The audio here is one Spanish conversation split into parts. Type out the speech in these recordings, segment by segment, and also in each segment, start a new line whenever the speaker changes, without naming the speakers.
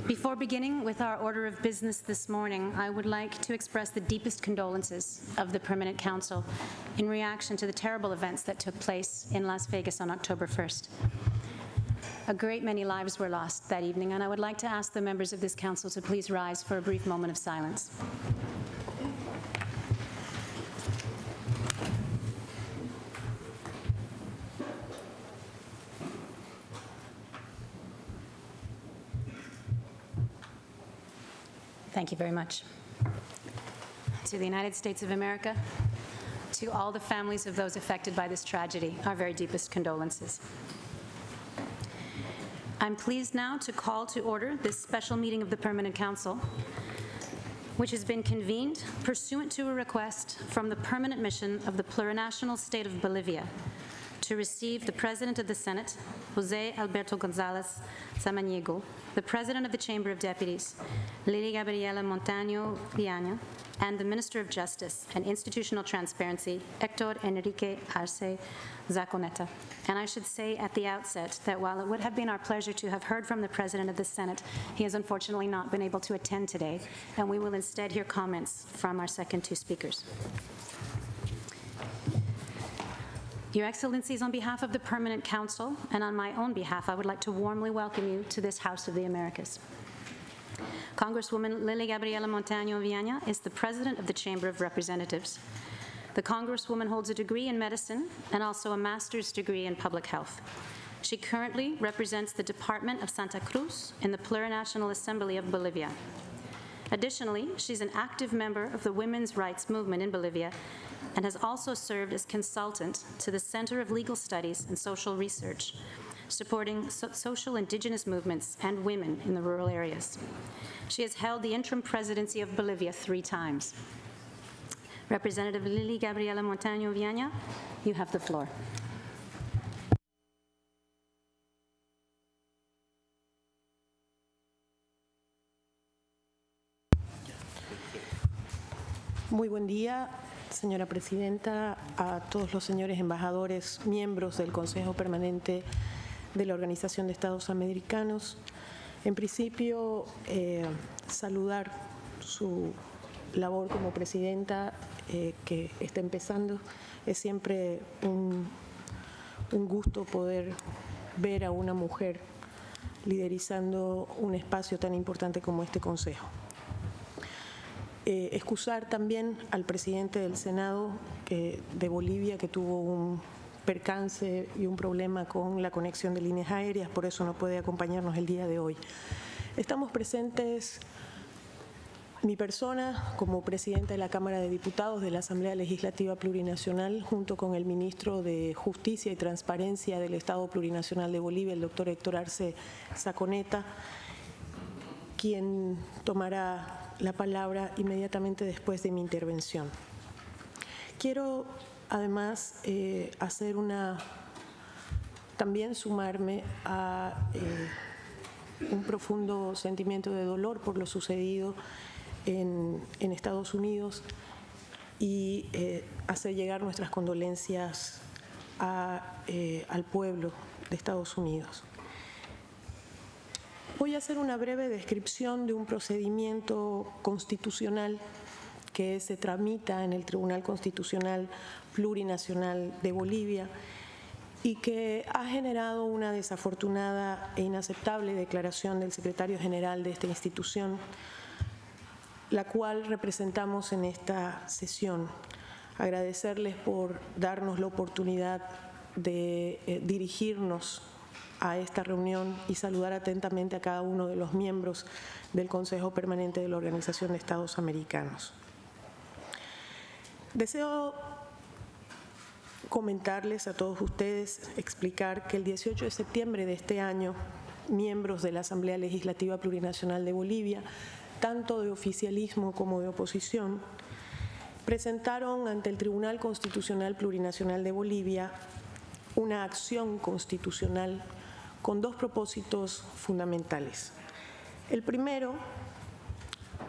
Before beginning with our order of business this morning, I would like to express the deepest condolences of the Permanent Council in reaction to the terrible events that took place in Las Vegas on October 1st. A great many lives were lost that evening, and I would like to ask the members of this council to please rise for a brief moment of silence. Thank you very much. To the United States of America, to all the families of those affected by this tragedy, our very deepest condolences. I'm pleased now to call to order this special meeting of the Permanent Council, which has been convened pursuant to a request from the Permanent Mission of the Plurinational State of Bolivia to receive the President of the Senate, José Alberto González Samaniego, the President of the Chamber of Deputies, Lily Gabriela Montaño Viana, and the Minister of Justice and Institutional Transparency, Héctor Enrique Arce Zaconeta. And I should say at the outset that while it would have been our pleasure to have heard from the President of the Senate, he has unfortunately not been able to attend today, and we will instead hear comments from our second two speakers. Your Excellencies, on behalf of the Permanent Council and on my own behalf, I would like to warmly welcome you to this House of the Americas. Congresswoman Lily Gabriela Montaño Viana is the President of the Chamber of Representatives. The Congresswoman holds a degree in medicine and also a master's degree in public health. She currently represents the Department of Santa Cruz in the Plurinational Assembly of Bolivia. Additionally, she's an active member of the women's rights movement in Bolivia and has also served as consultant to the Center of Legal Studies and Social Research, supporting social indigenous movements and women in the rural areas. She has held the interim presidency of Bolivia 3 times. Representative Lily Gabriela Montaño Viana, you have the floor.
Muy buen día, señora presidenta, a todos los señores embajadores, miembros del Consejo Permanente de la Organización de Estados Americanos. En principio, saludar su labor como presidenta que está empezando. Es siempre un gusto poder ver a una mujer liderizando un espacio tan importante como este Consejo. Excusar también al presidente del Senado de Bolivia, que tuvo un percance y un problema con la conexión de líneas aéreas, por eso no puede acompañarnos el día de hoy. Estamos presentes, mi persona como presidenta de la Cámara de Diputados de la Asamblea Legislativa Plurinacional, junto con el ministro de Justicia y Transparencia del Estado Plurinacional de Bolivia, el doctor Héctor Arce Zaconeta, quien tomará la palabra inmediatamente después de mi intervención. Quiero además también sumarme a un profundo sentimiento de dolor por lo sucedido en Estados Unidos y hacer llegar nuestras condolencias al pueblo de Estados Unidos. Voy a hacer una breve descripción de un procedimiento constitucional que se tramita en el Tribunal Constitucional Plurinacional de Bolivia y que ha generado una desafortunada e inaceptable declaración del secretario general de esta institución, la cual representamos en esta sesión. Agradecerles por darnos la oportunidad de dirigirnos a esta reunión y saludar atentamente a cada uno de los miembros del Consejo Permanente de la Organización de Estados Americanos. Deseo comentarles a todos ustedes, explicar que el 18 de septiembre de este año, miembros de la Asamblea Legislativa Plurinacional de Bolivia, tanto de oficialismo como de oposición, presentaron ante el Tribunal Constitucional Plurinacional de Bolivia una acción constitucional con 2 propósitos fundamentales. El primero,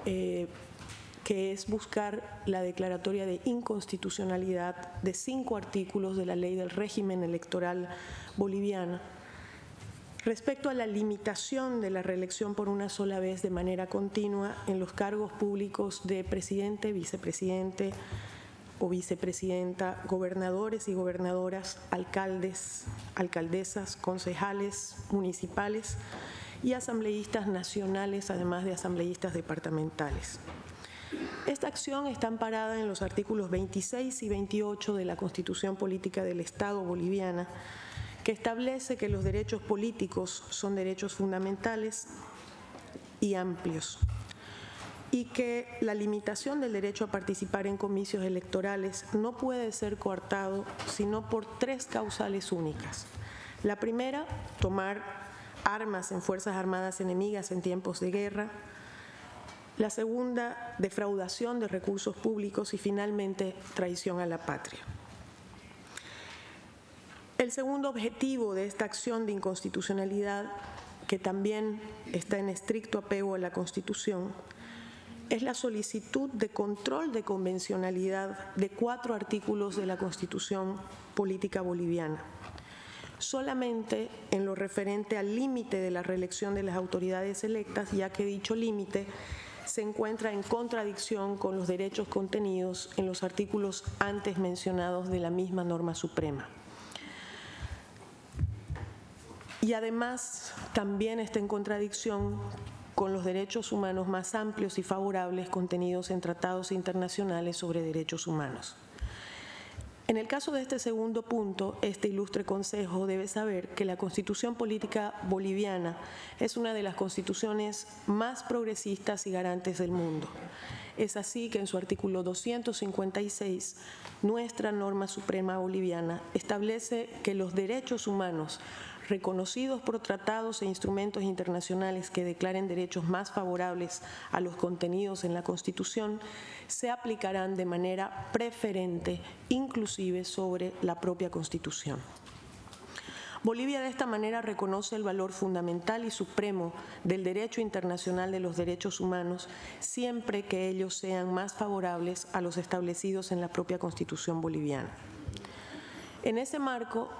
que es buscar la declaratoria de inconstitucionalidad de 5 artículos de la Ley del Régimen Electoral Boliviano, Respecto a la limitación de la reelección por una sola vez de manera continua en los cargos públicos de presidente, vicepresidente o vicepresidenta, gobernadores y gobernadoras, alcaldes, alcaldesas, concejales municipales y asambleístas nacionales, además de asambleístas departamentales. Esta acción está amparada en los artículos 26 y 28 de la Constitución Política del Estado Boliviana, que establece que los derechos políticos son derechos fundamentales y amplios, y que la limitación del derecho a participar en comicios electorales no puede ser coartado sino por tres causales únicas. La primera, tomar armas en fuerzas armadas enemigas en tiempos de guerra. La segunda, defraudación de recursos públicos y finalmente traición a la patria. El segundo objetivo de esta acción de inconstitucionalidad, que también está en estricto apego a la Constitución, es la solicitud de control de convencionalidad de 4 artículos de la Constitución Política Boliviana. Solamente en lo referente al límite de la reelección de las autoridades electas, ya que dicho límite se encuentra en contradicción con los derechos contenidos en los artículos antes mencionados de la misma norma suprema. Y además también está en contradicción con los derechos humanos más amplios y favorables contenidos en tratados internacionales sobre derechos humanos. En el caso de este segundo punto, este ilustre Consejo debe saber que la Constitución Política Boliviana es una de las constituciones más progresistas y garantes del mundo. Es así que en su artículo 256, nuestra norma suprema boliviana establece que los derechos humanos reconocidos por tratados e instrumentos internacionales que declaren derechos más favorables a los contenidos en la Constitución se aplicarán de manera preferente, inclusive sobre la propia Constitución. Bolivia de esta manera reconoce el valor fundamental y supremo del derecho internacional de los derechos humanos siempre que ellos sean más favorables a los establecidos en la propia Constitución boliviana. En ese marco,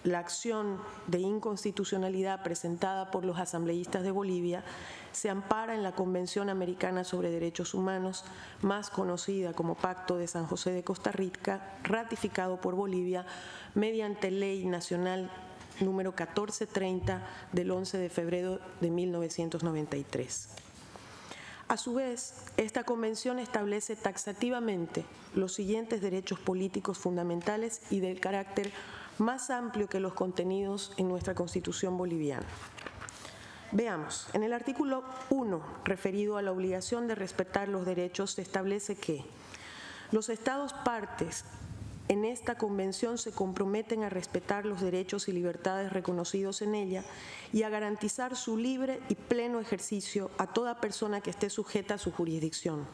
la acción de inconstitucionalidad presentada por los asambleístas de Bolivia se ampara en la Convención Americana sobre Derechos Humanos, más conocida como Pacto de San José de Costa Rica, ratificado por Bolivia mediante Ley Nacional número 1430 del 11 de febrero de 1993. A su vez, esta convención establece taxativamente los siguientes derechos políticos fundamentales y del carácter más amplio que los contenidos en nuestra Constitución boliviana. Veamos, en el artículo 1, referido a la obligación de respetar los derechos, se establece que los Estados partes en esta convención se comprometen a respetar los derechos y libertades reconocidos en ella y a garantizar su libre y pleno ejercicio a toda persona que esté sujeta a su jurisdicción,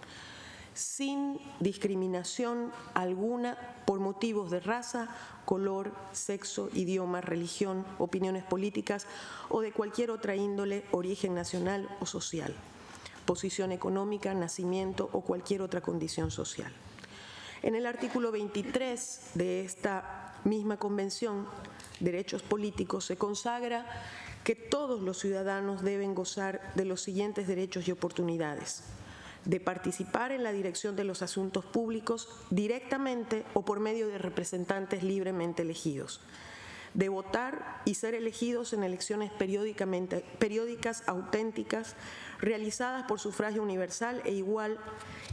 sin discriminación alguna por motivos de raza, color, sexo, idioma, religión, opiniones políticas o de cualquier otra índole, origen nacional o social, posición económica, nacimiento o cualquier otra condición social. En el artículo 23 de esta misma Convención, Derechos Políticos, se consagra que todos los ciudadanos deben gozar de los siguientes derechos y oportunidades: de participar en la dirección de los asuntos públicos directamente o por medio de representantes libremente elegidos, de votar y ser elegidos en elecciones periódicas, auténticas, realizadas por sufragio universal e igual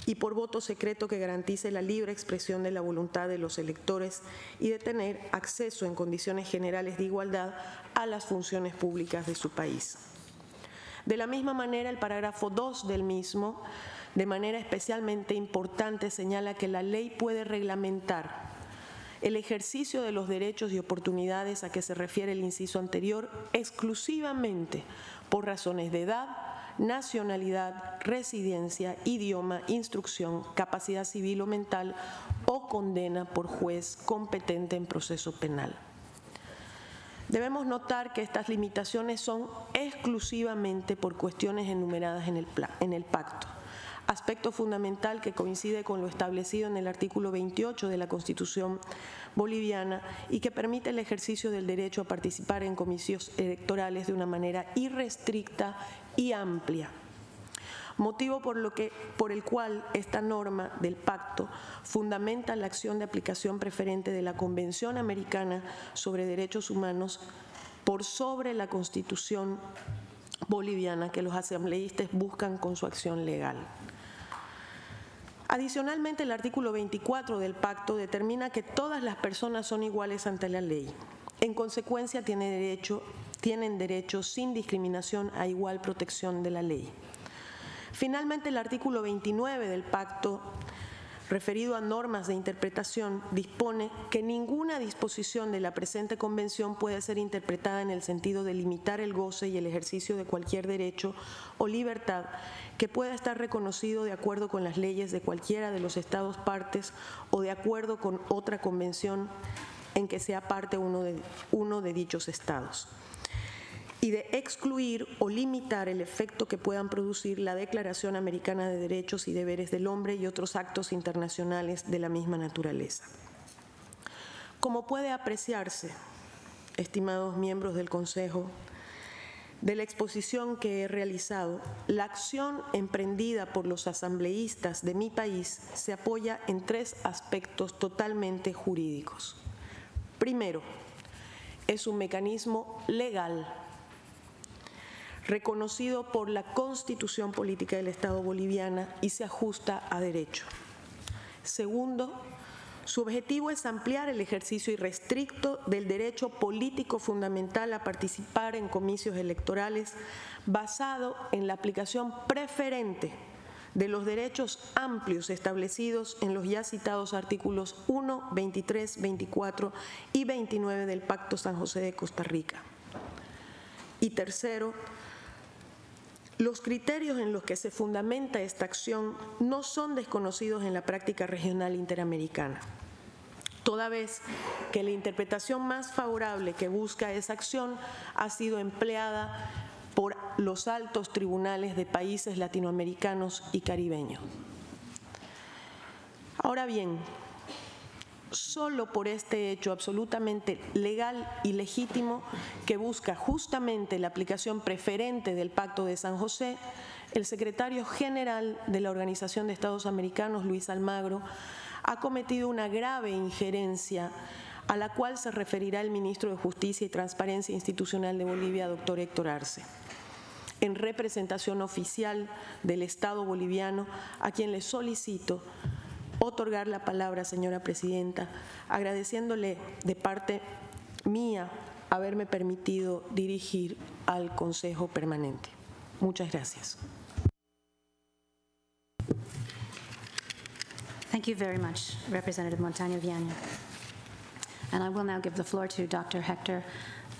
y por voto secreto que garantice la libre expresión de la voluntad de los electores y de tener acceso en condiciones generales de igualdad a las funciones públicas de su país. De la misma manera, el parágrafo 2 del mismo, de manera especialmente importante, señala que la ley puede reglamentar el ejercicio de los derechos y oportunidades a que se refiere el inciso anterior exclusivamente por razones de edad, nacionalidad, residencia, idioma, instrucción, capacidad civil o mental o condena por juez competente en proceso penal. Debemos notar que estas limitaciones son exclusivamente por cuestiones enumeradas en el pacto. aspecto fundamental que coincide con lo establecido en el artículo 28 de la Constitución boliviana y que permite el ejercicio del derecho a participar en comicios electorales de una manera irrestricta y amplia. Motivo por el cual esta norma del pacto fundamenta la acción de aplicación preferente de la Convención Americana sobre Derechos Humanos por sobre la Constitución boliviana que los asambleístas buscan con su acción legal. Adicionalmente, el artículo 24 del pacto determina que todas las personas son iguales ante la ley. En consecuencia, tienen derecho sin discriminación a igual protección de la ley. Finalmente, el artículo 29 del pacto, referido a normas de interpretación, dispone que ninguna disposición de la presente convención puede ser interpretada en el sentido de limitar el goce y el ejercicio de cualquier derecho o libertad que pueda estar reconocido de acuerdo con las leyes de cualquiera de los Estados partes o de acuerdo con otra convención en que sea parte uno de dichos Estados, y de excluir o limitar el efecto que puedan producir la Declaración Americana de Derechos y Deberes del Hombre y otros actos internacionales de la misma naturaleza. Como puede apreciarse, estimados miembros del Consejo, de la exposición que he realizado, la acción emprendida por los asambleístas de mi país se apoya en tres aspectos totalmente jurídicos. Primero, es un mecanismo legal reconocido por la Constitución Política del Estado boliviana y se ajusta a derecho. Segundo, su objetivo es ampliar el ejercicio irrestricto del derecho político fundamental a participar en comicios electorales basado en la aplicación preferente de los derechos amplios establecidos en los ya citados artículos 1, 23, 24 y 29 del Pacto San José de Costa Rica. Y tercero, los criterios en los que se fundamenta esta acción no son desconocidos en la práctica regional interamericana, toda vez que la interpretación más favorable que busca esa acción ha sido empleada por los altos tribunales de países latinoamericanos y caribeños. Ahora bien, solo por este hecho absolutamente legal y legítimo que busca justamente la aplicación preferente del Pacto de San José, el secretario general de la Organización de Estados Americanos, Luis Almagro, ha cometido una grave injerencia a la cual se referirá el ministro de Justicia y Transparencia Institucional de Bolivia, doctor Héctor Arce, en representación oficial del Estado boliviano, a quien le solicito otorgar la palabra, señora presidenta, agradeciéndole de parte mía haberme permitido dirigir al Consejo Permanente. Muchas gracias.
Thank you very much, Representative Montaño Viana. And I will now give the floor to Dr. Hector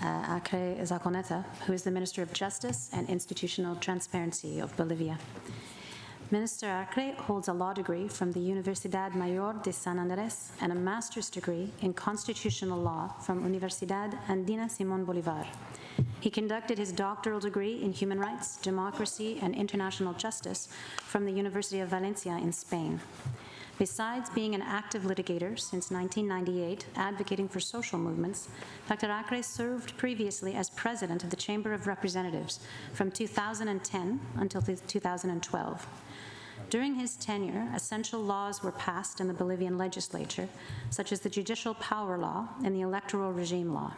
Acre Zaconeta, who is the Minister of Justice and Institutional Transparency of Bolivia. Minister Acre holds a law degree from the Universidad Mayor de San Andrés and a master's degree in constitutional law from Universidad Andina Simón Bolívar. He conducted his doctoral degree in human rights, democracy, and international justice from the University of Valencia in Spain. Besides being an active litigator since 1998, advocating for social movements, Dr. Acre served previously as president of the Chamber of Representatives from 2010 until 2012. During his tenure, essential laws were passed in the Bolivian legislature, such as the Judicial Power Law and the Electoral Regime Law.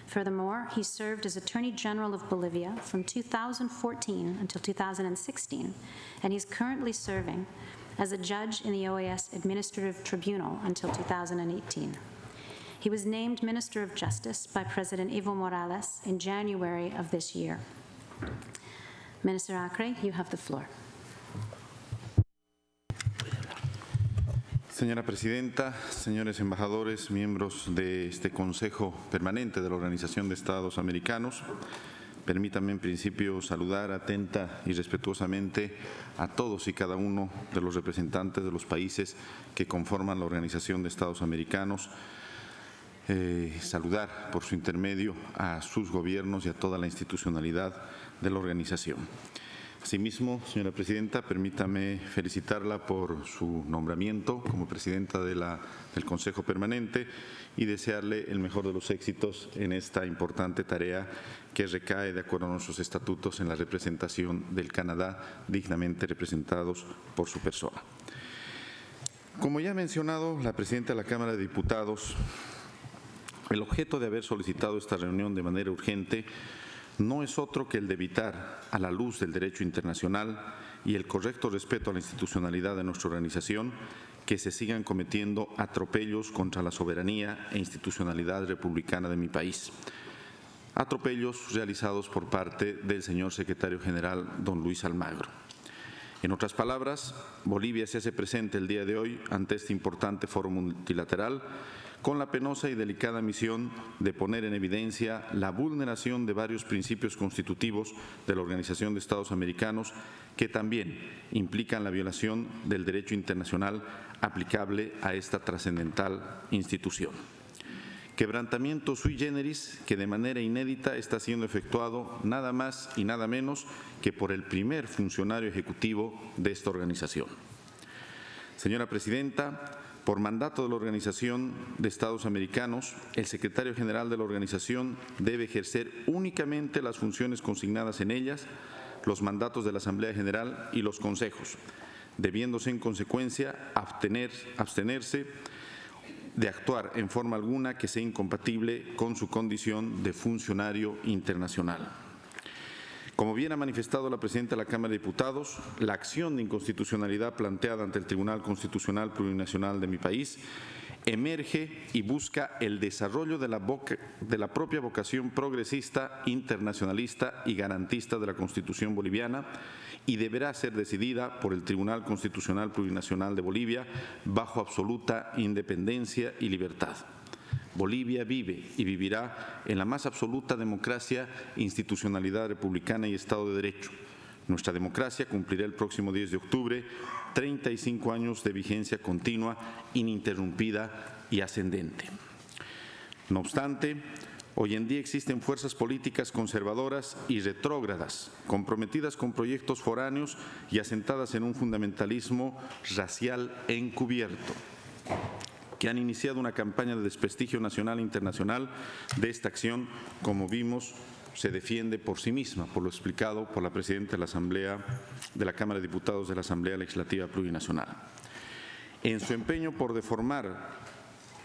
Furthermore, he served as Attorney General of Bolivia from 2014 until 2016, and he's currently serving as a judge in the OAS Administrative Tribunal until 2018. He was named Minister of Justice by President Evo Morales in January of this year. Minister Acre, you have the floor.
Señora Presidenta, señores embajadores, miembros de este Consejo Permanente de la Organización de Estados Americanos, permítanme en principio saludar atenta y respetuosamente a todos y cada uno de los representantes de los países que conforman la Organización de Estados Americanos, saludar por su intermedio a sus gobiernos y a toda la institucionalidad de la organización. Asimismo, señora presidenta, permítame felicitarla por su nombramiento como presidenta del Consejo Permanente y desearle el mejor de los éxitos en esta importante tarea que recae, de acuerdo a nuestros estatutos, en la representación del Canadá, dignamente representados por su persona. Como ya ha mencionado la presidenta de la Cámara de Diputados, el objeto de haber solicitado esta reunión de manera urgente no es otro que el de evitar, a la luz del derecho internacional y el correcto respeto a la institucionalidad de nuestra organización, que se sigan cometiendo atropellos contra la soberanía e institucionalidad republicana de mi país. Atropellos realizados por parte del señor secretario general, don Luis Almagro. En otras palabras, Bolivia se hace presente el día de hoy ante este importante foro multilateral con la penosa y delicada misión de poner en evidencia la vulneración de varios principios constitutivos de la Organización de Estados Americanos que también implican la violación del derecho internacional aplicable a esta trascendental institución. Quebrantamiento sui generis que de manera inédita está siendo efectuado nada más y nada menos que por el primer funcionario ejecutivo de esta organización. Señora presidenta, por mandato de la Organización de Estados Americanos, el secretario general de la organización debe ejercer únicamente las funciones consignadas en ellas, los mandatos de la Asamblea General y los consejos, debiéndose en consecuencia abstenerse de actuar en forma alguna que sea incompatible con su condición de funcionario internacional. Como bien ha manifestado la presidenta de la Cámara de Diputados, la acción de inconstitucionalidad planteada ante el Tribunal Constitucional Plurinacional de mi país emerge y busca el desarrollo de la propia vocación progresista, internacionalista y garantista de la Constitución boliviana y deberá ser decidida por el Tribunal Constitucional Plurinacional de Bolivia bajo absoluta independencia y libertad. Bolivia vive y vivirá en la más absoluta democracia, institucionalidad republicana y Estado de Derecho. Nuestra democracia cumplirá el próximo 10 de octubre 35 años de vigencia continua, ininterrumpida y ascendente. No obstante, hoy en día existen fuerzas políticas conservadoras y retrógradas, comprometidas con proyectos foráneos y asentadas en un fundamentalismo racial encubierto, que han iniciado una campaña de desprestigio nacional e internacional de esta acción, como vimos, se defiende por sí misma, por lo explicado por la presidenta de la Cámara de Diputados de la Asamblea Legislativa Plurinacional. En su empeño por deformar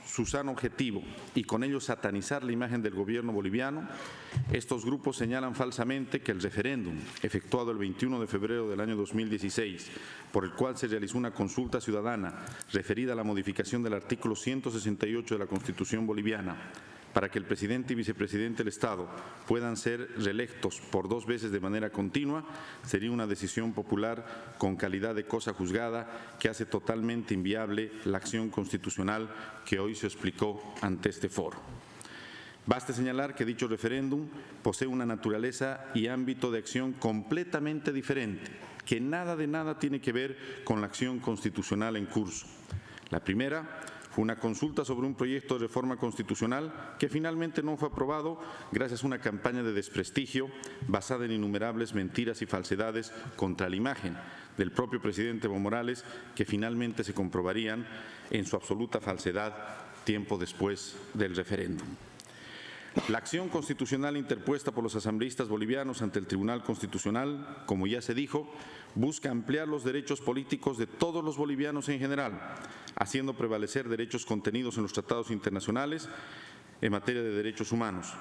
su sano objetivo y con ello satanizar la imagen del gobierno boliviano, estos grupos señalan falsamente que el referéndum efectuado el 21 de febrero del año 2016, por el cual se realizó una consulta ciudadana referida a la modificación del artículo 168 de la Constitución boliviana, para que el presidente y vicepresidente del Estado puedan ser reelectos por 2 veces de manera continua, sería una decisión popular con calidad de cosa juzgada que hace totalmente inviable la acción constitucional que hoy se explicó ante este foro. Baste señalar que dicho referéndum posee una naturaleza y ámbito de acción completamente diferente, que nada de nada tiene que ver con la acción constitucional en curso. La primera fue una consulta sobre un proyecto de reforma constitucional que finalmente no fue aprobado gracias a una campaña de desprestigio basada en innumerables mentiras y falsedades contra la imagen del propio presidente Evo Morales, que finalmente se comprobarían en su absoluta falsedad tiempo después del referéndum. La acción constitucional interpuesta por los asambleístas bolivianos ante el Tribunal Constitucional, como ya se dijo, busca ampliar los derechos políticos de todos los bolivianos en general, haciendo prevalecer derechos contenidos en los tratados internacionales en materia de derechos humanos.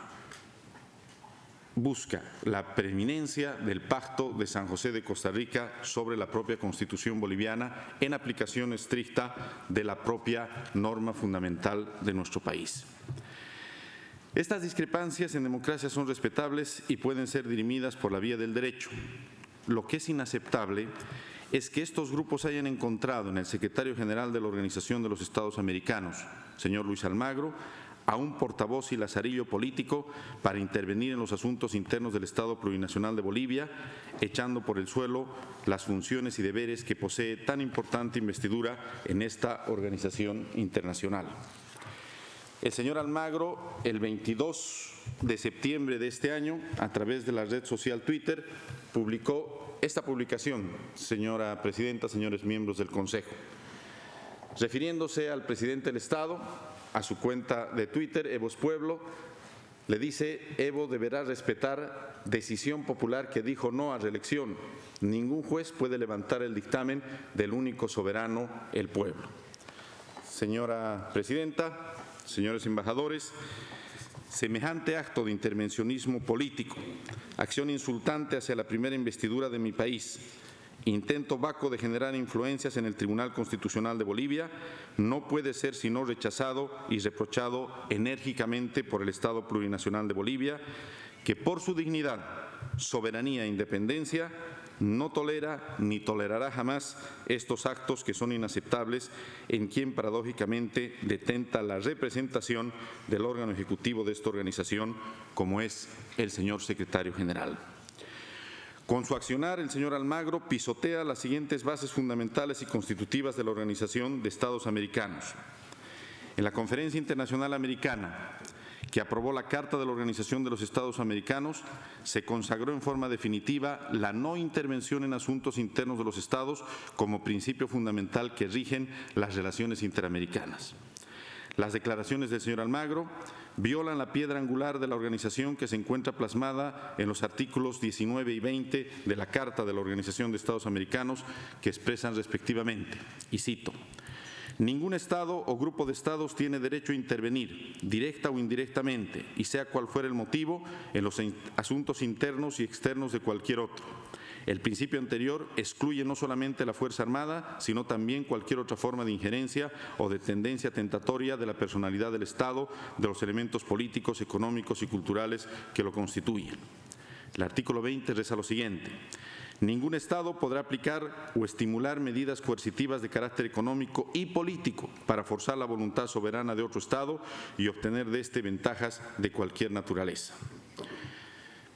Busca la preeminencia del Pacto de San José de Costa Rica sobre la propia Constitución boliviana en aplicación estricta de la propia norma fundamental de nuestro país. Estas discrepancias en democracia son respetables y pueden ser dirimidas por la vía del derecho. Lo que es inaceptable es que estos grupos hayan encontrado en el secretario general de la Organización de los Estados Americanos, señor Luis Almagro, a un portavoz y lazarillo político para intervenir en los asuntos internos del Estado Plurinacional de Bolivia, echando por el suelo las funciones y deberes que posee tan importante investidura en esta organización internacional. El señor Almagro, el 22 de septiembre de este año, a través de la red social Twitter, publicó esta publicación, señora Presidenta, señores miembros del Consejo. Refiriéndose al presidente del Estado, a su cuenta de Twitter, Evo es Pueblo, le dice: Evo deberá respetar decisión popular que dijo no a reelección. Ningún juez puede levantar el dictamen del único soberano, el pueblo. Señora Presidenta, señores embajadores, semejante acto de intervencionismo político, acción insultante hacia la primera investidura de mi país, intento vacuo de generar influencias en el Tribunal Constitucional de Bolivia, no puede ser sino rechazado y reprochado enérgicamente por el Estado Plurinacional de Bolivia, que por su dignidad, soberanía e independencia no tolera ni tolerará jamás estos actos que son inaceptables en quien paradójicamente detenta la representación del órgano ejecutivo de esta organización, como es el señor secretario general. Con su accionar, el señor Almagro pisotea las siguientes bases fundamentales y constitutivas de la Organización de Estados Americanos. En la Conferencia Internacional Americana, que aprobó la Carta de la Organización de los Estados Americanos, se consagró en forma definitiva la no intervención en asuntos internos de los Estados como principio fundamental que rigen las relaciones interamericanas. Las declaraciones del señor Almagro violan la piedra angular de la organización que se encuentra plasmada en los artículos 19 y 20 de la Carta de la Organización de Estados Americanos, que expresan respectivamente, y cito: ningún Estado o grupo de Estados tiene derecho a intervenir, directa o indirectamente, y sea cual fuera el motivo, en los asuntos internos y externos de cualquier otro. El principio anterior excluye no solamente la Fuerza Armada, sino también cualquier otra forma de injerencia o de tendencia tentatoria de la personalidad del Estado, de los elementos políticos, económicos y culturales que lo constituyen. El artículo 20 reza lo siguiente: ningún Estado podrá aplicar o estimular medidas coercitivas de carácter económico y político para forzar la voluntad soberana de otro Estado y obtener de éste ventajas de cualquier naturaleza.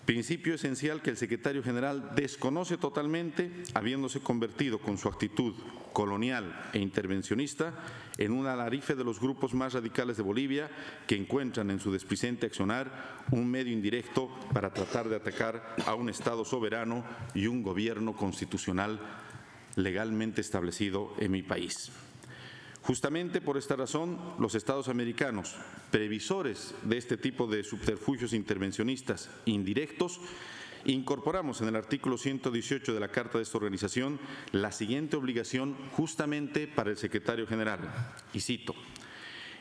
Principio esencial que el secretario general desconoce totalmente, habiéndose convertido con su actitud colonial e intervencionista en un alarife de los grupos más radicales de Bolivia, que encuentran en su displicente accionar un medio indirecto para tratar de atacar a un Estado soberano y un gobierno constitucional legalmente establecido en mi país. Justamente por esta razón, los Estados americanos, previsores de este tipo de subterfugios intervencionistas indirectos, incorporamos en el artículo 118 de la Carta de esta organización la siguiente obligación justamente para el secretario general, y cito: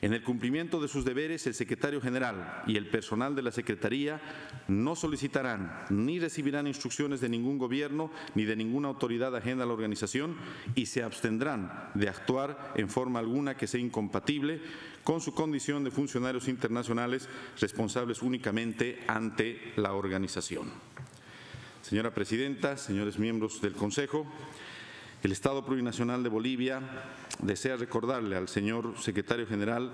en el cumplimiento de sus deberes, el secretario general y el personal de la Secretaría no solicitarán ni recibirán instrucciones de ningún gobierno ni de ninguna autoridad ajena a la organización y se abstendrán de actuar en forma alguna que sea incompatible con su condición de funcionarios internacionales responsables únicamente ante la organización. Señora Presidenta, señores miembros del Consejo, el Estado Plurinacional de Bolivia desea recordarle al señor secretario general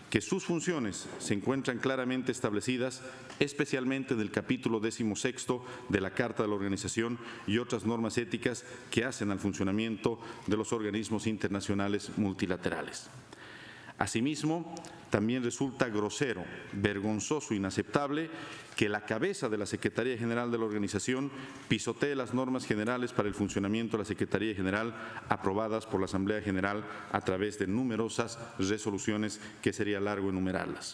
que sus funciones se encuentran claramente establecidas, especialmente en el capítulo 16 de la Carta de la Organización y otras normas éticas que hacen al funcionamiento de los organismos internacionales multilaterales. Asimismo, también resulta grosero, vergonzoso e inaceptable que la cabeza de la Secretaría General de la organización pisotee las normas generales para el funcionamiento de la Secretaría General aprobadas por la Asamblea General a través de numerosas resoluciones que sería largo enumerarlas.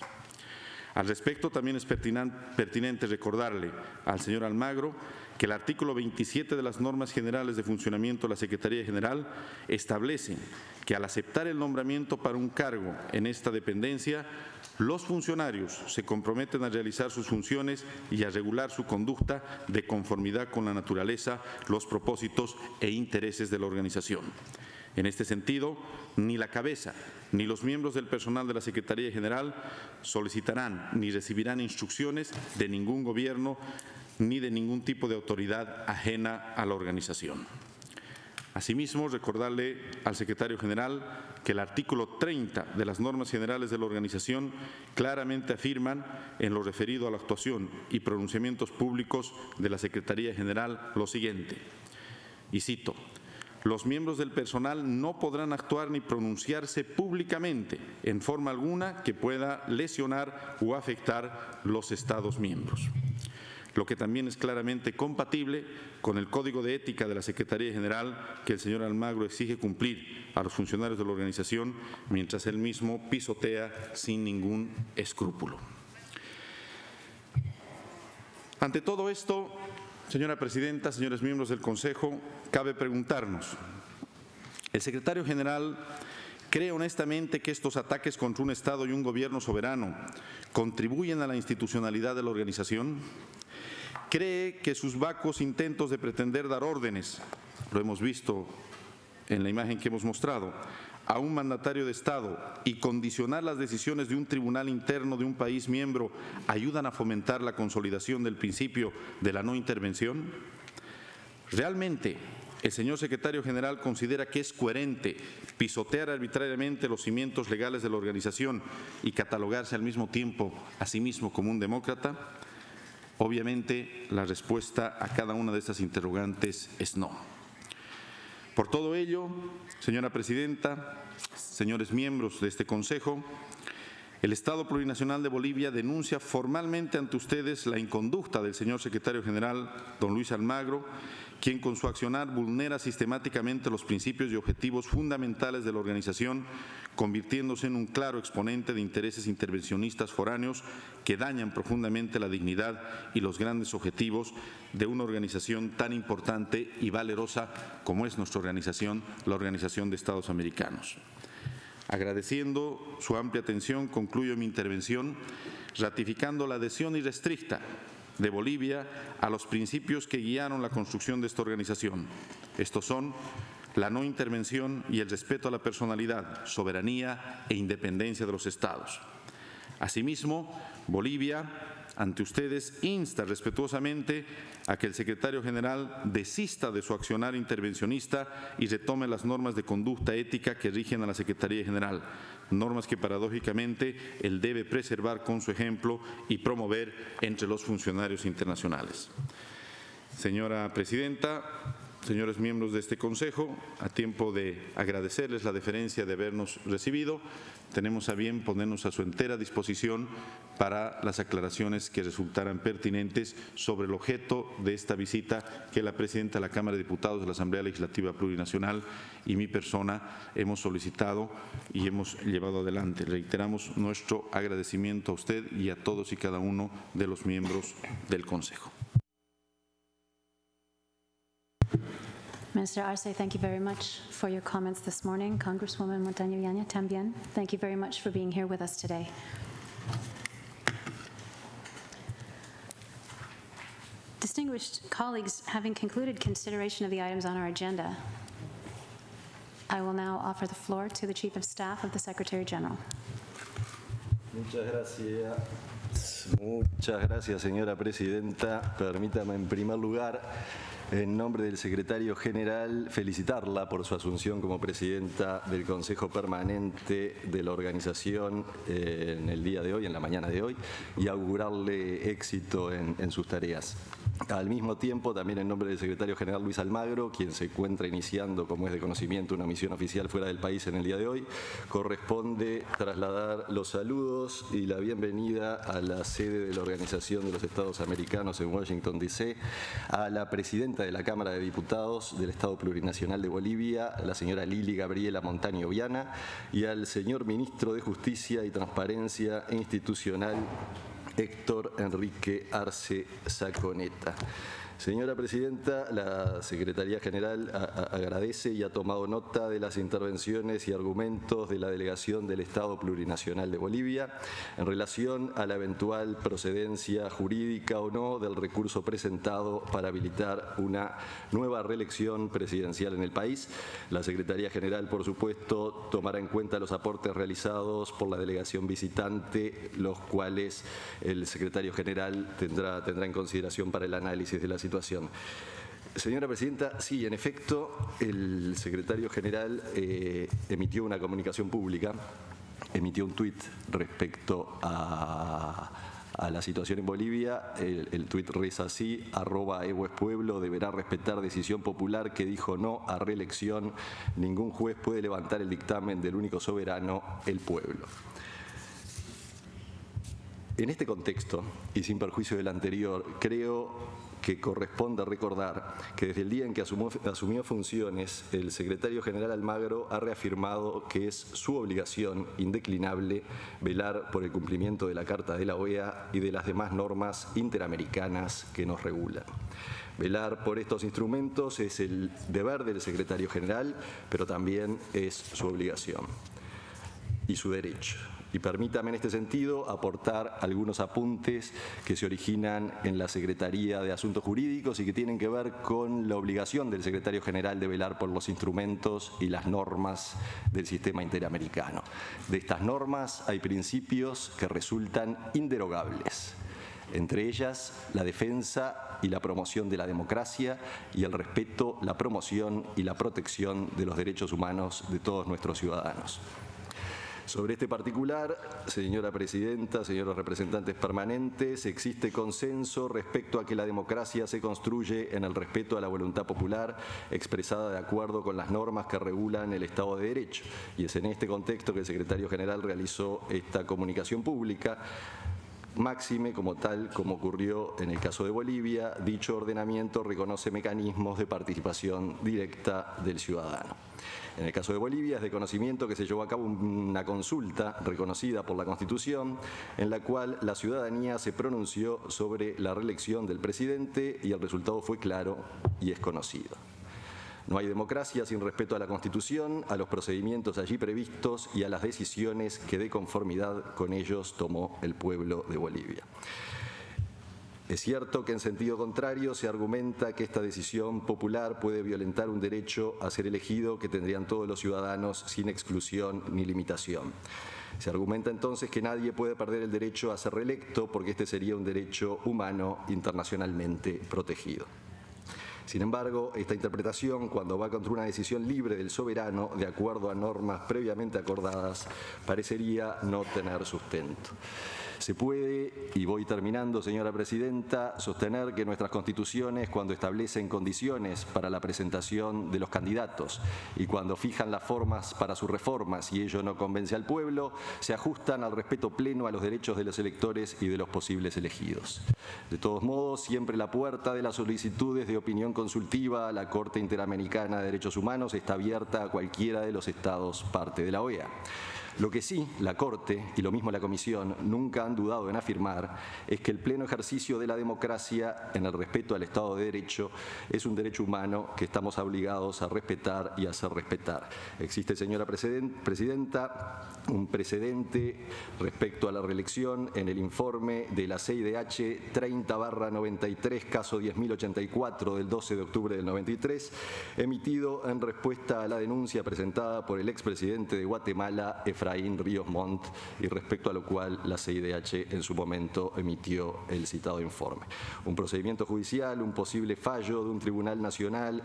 Al respecto, también es pertinente recordarle al señor Almagro que el artículo 27 de las normas generales de funcionamiento de la Secretaría General establece que al aceptar el nombramiento para un cargo en esta dependencia, los funcionarios se comprometen a realizar sus funciones y a regular su conducta de conformidad con la naturaleza, los propósitos e intereses de la organización. En este sentido, ni la cabeza ni los miembros del personal de la Secretaría General solicitarán ni recibirán instrucciones de ningún gobierno ni de ningún tipo de autoridad ajena a la organización. Asimismo, recordarle al secretario general que el artículo 30 de las normas generales de la organización claramente afirman en lo referido a la actuación y pronunciamientos públicos de la Secretaría General lo siguiente, y cito: los miembros del personal no podrán actuar ni pronunciarse públicamente en forma alguna que pueda lesionar o afectar los Estados miembros. lo que también es claramente compatible con el Código de Ética de la Secretaría General que el señor Almagro exige cumplir a los funcionarios de la organización, mientras él mismo pisotea sin ningún escrúpulo. Ante todo esto, señora Presidenta, señores miembros del Consejo, cabe preguntarnos, ¿el secretario general cree honestamente que estos ataques contra un Estado y un gobierno soberano contribuyen a la institucionalidad de la organización? ¿Cree que sus vacos intentos de pretender dar órdenes, lo hemos visto en la imagen que hemos mostrado, a un mandatario de Estado y condicionar las decisiones de un tribunal interno de un país miembro ayudan a fomentar la consolidación del principio de la no intervención? ¿Realmente el señor secretario general considera que es coherente pisotear arbitrariamente los cimientos legales de la organización y catalogarse al mismo tiempo a sí mismo como un demócrata? Obviamente, la respuesta a cada una de estas interrogantes es no. Por todo ello, señora Presidenta, señores miembros de este Consejo, el Estado Plurinacional de Bolivia denuncia formalmente ante ustedes la inconducta del señor secretario general, don Luis Almagro, quien con su accionar vulnera sistemáticamente los principios y objetivos fundamentales de la organización, convirtiéndose en un claro exponente de intereses intervencionistas foráneos que dañan profundamente la dignidad y los grandes objetivos de una organización tan importante y valerosa como es nuestra organización, la Organización de Estados Americanos. Agradeciendo su amplia atención, concluyo mi intervención ratificando la adhesión irrestricta de Bolivia a los principios que guiaron la construcción de esta organización. Estos son la no intervención y el respeto a la personalidad, soberanía e independencia de los Estados. Asimismo, Bolivia, ante ustedes, insta respetuosamente a que el secretario general desista de su accionar intervencionista y retome las normas de conducta ética que rigen a la Secretaría General, normas que paradójicamente él debe preservar con su ejemplo y promover entre los funcionarios internacionales. Señora Presidenta, señores miembros de este Consejo, a tiempo de agradecerles la deferencia de habernos recibido, tenemos a bien ponernos a su entera disposición para las aclaraciones que resultaran pertinentes sobre el objeto de esta visita que la Presidenta de la Cámara de Diputados de la Asamblea Legislativa Plurinacional y mi persona hemos solicitado y hemos llevado adelante. Reiteramos nuestro agradecimiento a usted y a todos y cada uno de los miembros del Consejo.
Minister Arce, thank you very much for your comments this morning. Congresswoman Montaño Viana, también, thank you very much for being here with us today. Distinguished colleagues, having concluded consideration of the items on our agenda, I will now offer the floor to the Chief of Staff of the Secretary General.
Muchas gracias, señora Presidenta. Permítame, en primer lugar, en nombre del Secretario General, felicitarla por su asunción como Presidenta del Consejo Permanente de la organización en el día de hoy, en la mañana de hoy, y augurarle éxito en sus tareas. Al mismo tiempo, también en nombre del Secretario General Luis Almagro, quien se encuentra iniciando, como es de conocimiento, una misión oficial fuera del país en el día de hoy, corresponde trasladar los saludos y la bienvenida a la sede de la Organización de los Estados Americanos en Washington, D.C., a la Presidenta de la Cámara de Diputados del Estado Plurinacional de Bolivia, la señora Lili Gabriela Montaño Viana, y al señor Ministro de Justicia y Transparencia Institucional, Héctor Enrique Arce Saconeta. Señora Presidenta, la Secretaría General agradece y ha tomado nota de las intervenciones y argumentos de la Delegación del Estado Plurinacional de Bolivia en relación a la eventual procedencia jurídica o no del recurso presentado para habilitar una nueva reelección presidencial en el país. La Secretaría General, por supuesto, tomará en cuenta los aportes realizados por la delegación visitante, los cuales el Secretario General tendrá en consideración para el análisis de la situación. Señora Presidenta, sí, en efecto, el Secretario General emitió una comunicación pública, emitió un tuit respecto a la situación en Bolivia. El tuit reza así: @EvoEsPueblo deberá respetar decisión popular que dijo no a reelección. Ningún juez puede levantar el dictamen del único soberano, el pueblo. En este contexto, y sin perjuicio del anterior, creo que corresponde recordar que desde el día en que asumió funciones, el secretario general Almagro ha reafirmado que es su obligación indeclinable velar por el cumplimiento de la Carta de la OEA y de las demás normas interamericanas que nos regulan. Velar por estos instrumentos es el deber del secretario general, pero también es su obligación y su derecho. Y permítame en este sentido aportar algunos apuntes que se originan en la Secretaría de Asuntos Jurídicos y que tienen que ver con la obligación del secretario general de velar por los instrumentos y las normas del sistema interamericano. De estas normas hay principios que resultan inderogables. Entre ellas, la defensa y la promoción de la democracia y el respeto, la promoción y la protección de los derechos humanos de todos nuestros ciudadanos. Sobre este particular, señora presidenta, señores representantes permanentes, existe consenso respecto a que la democracia se construye en el respeto a la voluntad popular expresada de acuerdo con las normas que regulan el Estado de Derecho. Y es en este contexto que el secretario general realizó esta comunicación pública. Máxime, como tal, como ocurrió en el caso de Bolivia, dicho ordenamiento reconoce mecanismos de participación directa del ciudadano. En el caso de Bolivia es de conocimiento que se llevó a cabo una consulta reconocida por la Constitución en la cual la ciudadanía se pronunció sobre la reelección del presidente y el resultado fue claro y es conocido. No hay democracia sin respeto a la Constitución, a los procedimientos allí previstos y a las decisiones que de conformidad con ellos tomó el pueblo de Bolivia. Es cierto que en sentido contrario se argumenta que esta decisión popular puede violentar un derecho a ser elegido que tendrían todos los ciudadanos sin exclusión ni limitación. Se argumenta entonces que nadie puede perder el derecho a ser reelecto porque este sería un derecho humano internacionalmente protegido. Sin embargo, esta interpretación, cuando va contra una decisión libre del soberano, de acuerdo a normas previamente acordadas, parecería no tener sustento. Se puede, y voy terminando, señora presidenta, sostener que nuestras constituciones, cuando establecen condiciones para la presentación de los candidatos y cuando fijan las formas para sus reformas y ello no convence al pueblo, se ajustan al respeto pleno a los derechos de los electores y de los posibles elegidos. De todos modos, siempre la puerta de las solicitudes de opinión consultiva a la Corte Interamericana de Derechos Humanos está abierta a cualquiera de los estados parte de la OEA. Lo que sí, la Corte, y lo mismo la Comisión, nunca han dudado en afirmar es que el pleno ejercicio de la democracia en el respeto al Estado de Derecho es un derecho humano que estamos obligados a respetar y a hacer respetar. Existe, señora presidenta, un precedente respecto a la reelección en el informe de la CIDH 30/93, caso 10.084 del 12 de octubre del 93, emitido en respuesta a la denuncia presentada por el expresidente de Guatemala, Efraín Ríos Montt, y respecto a lo cual la CIDH en su momento emitió el citado informe. Un procedimiento judicial, un posible fallo de un tribunal nacional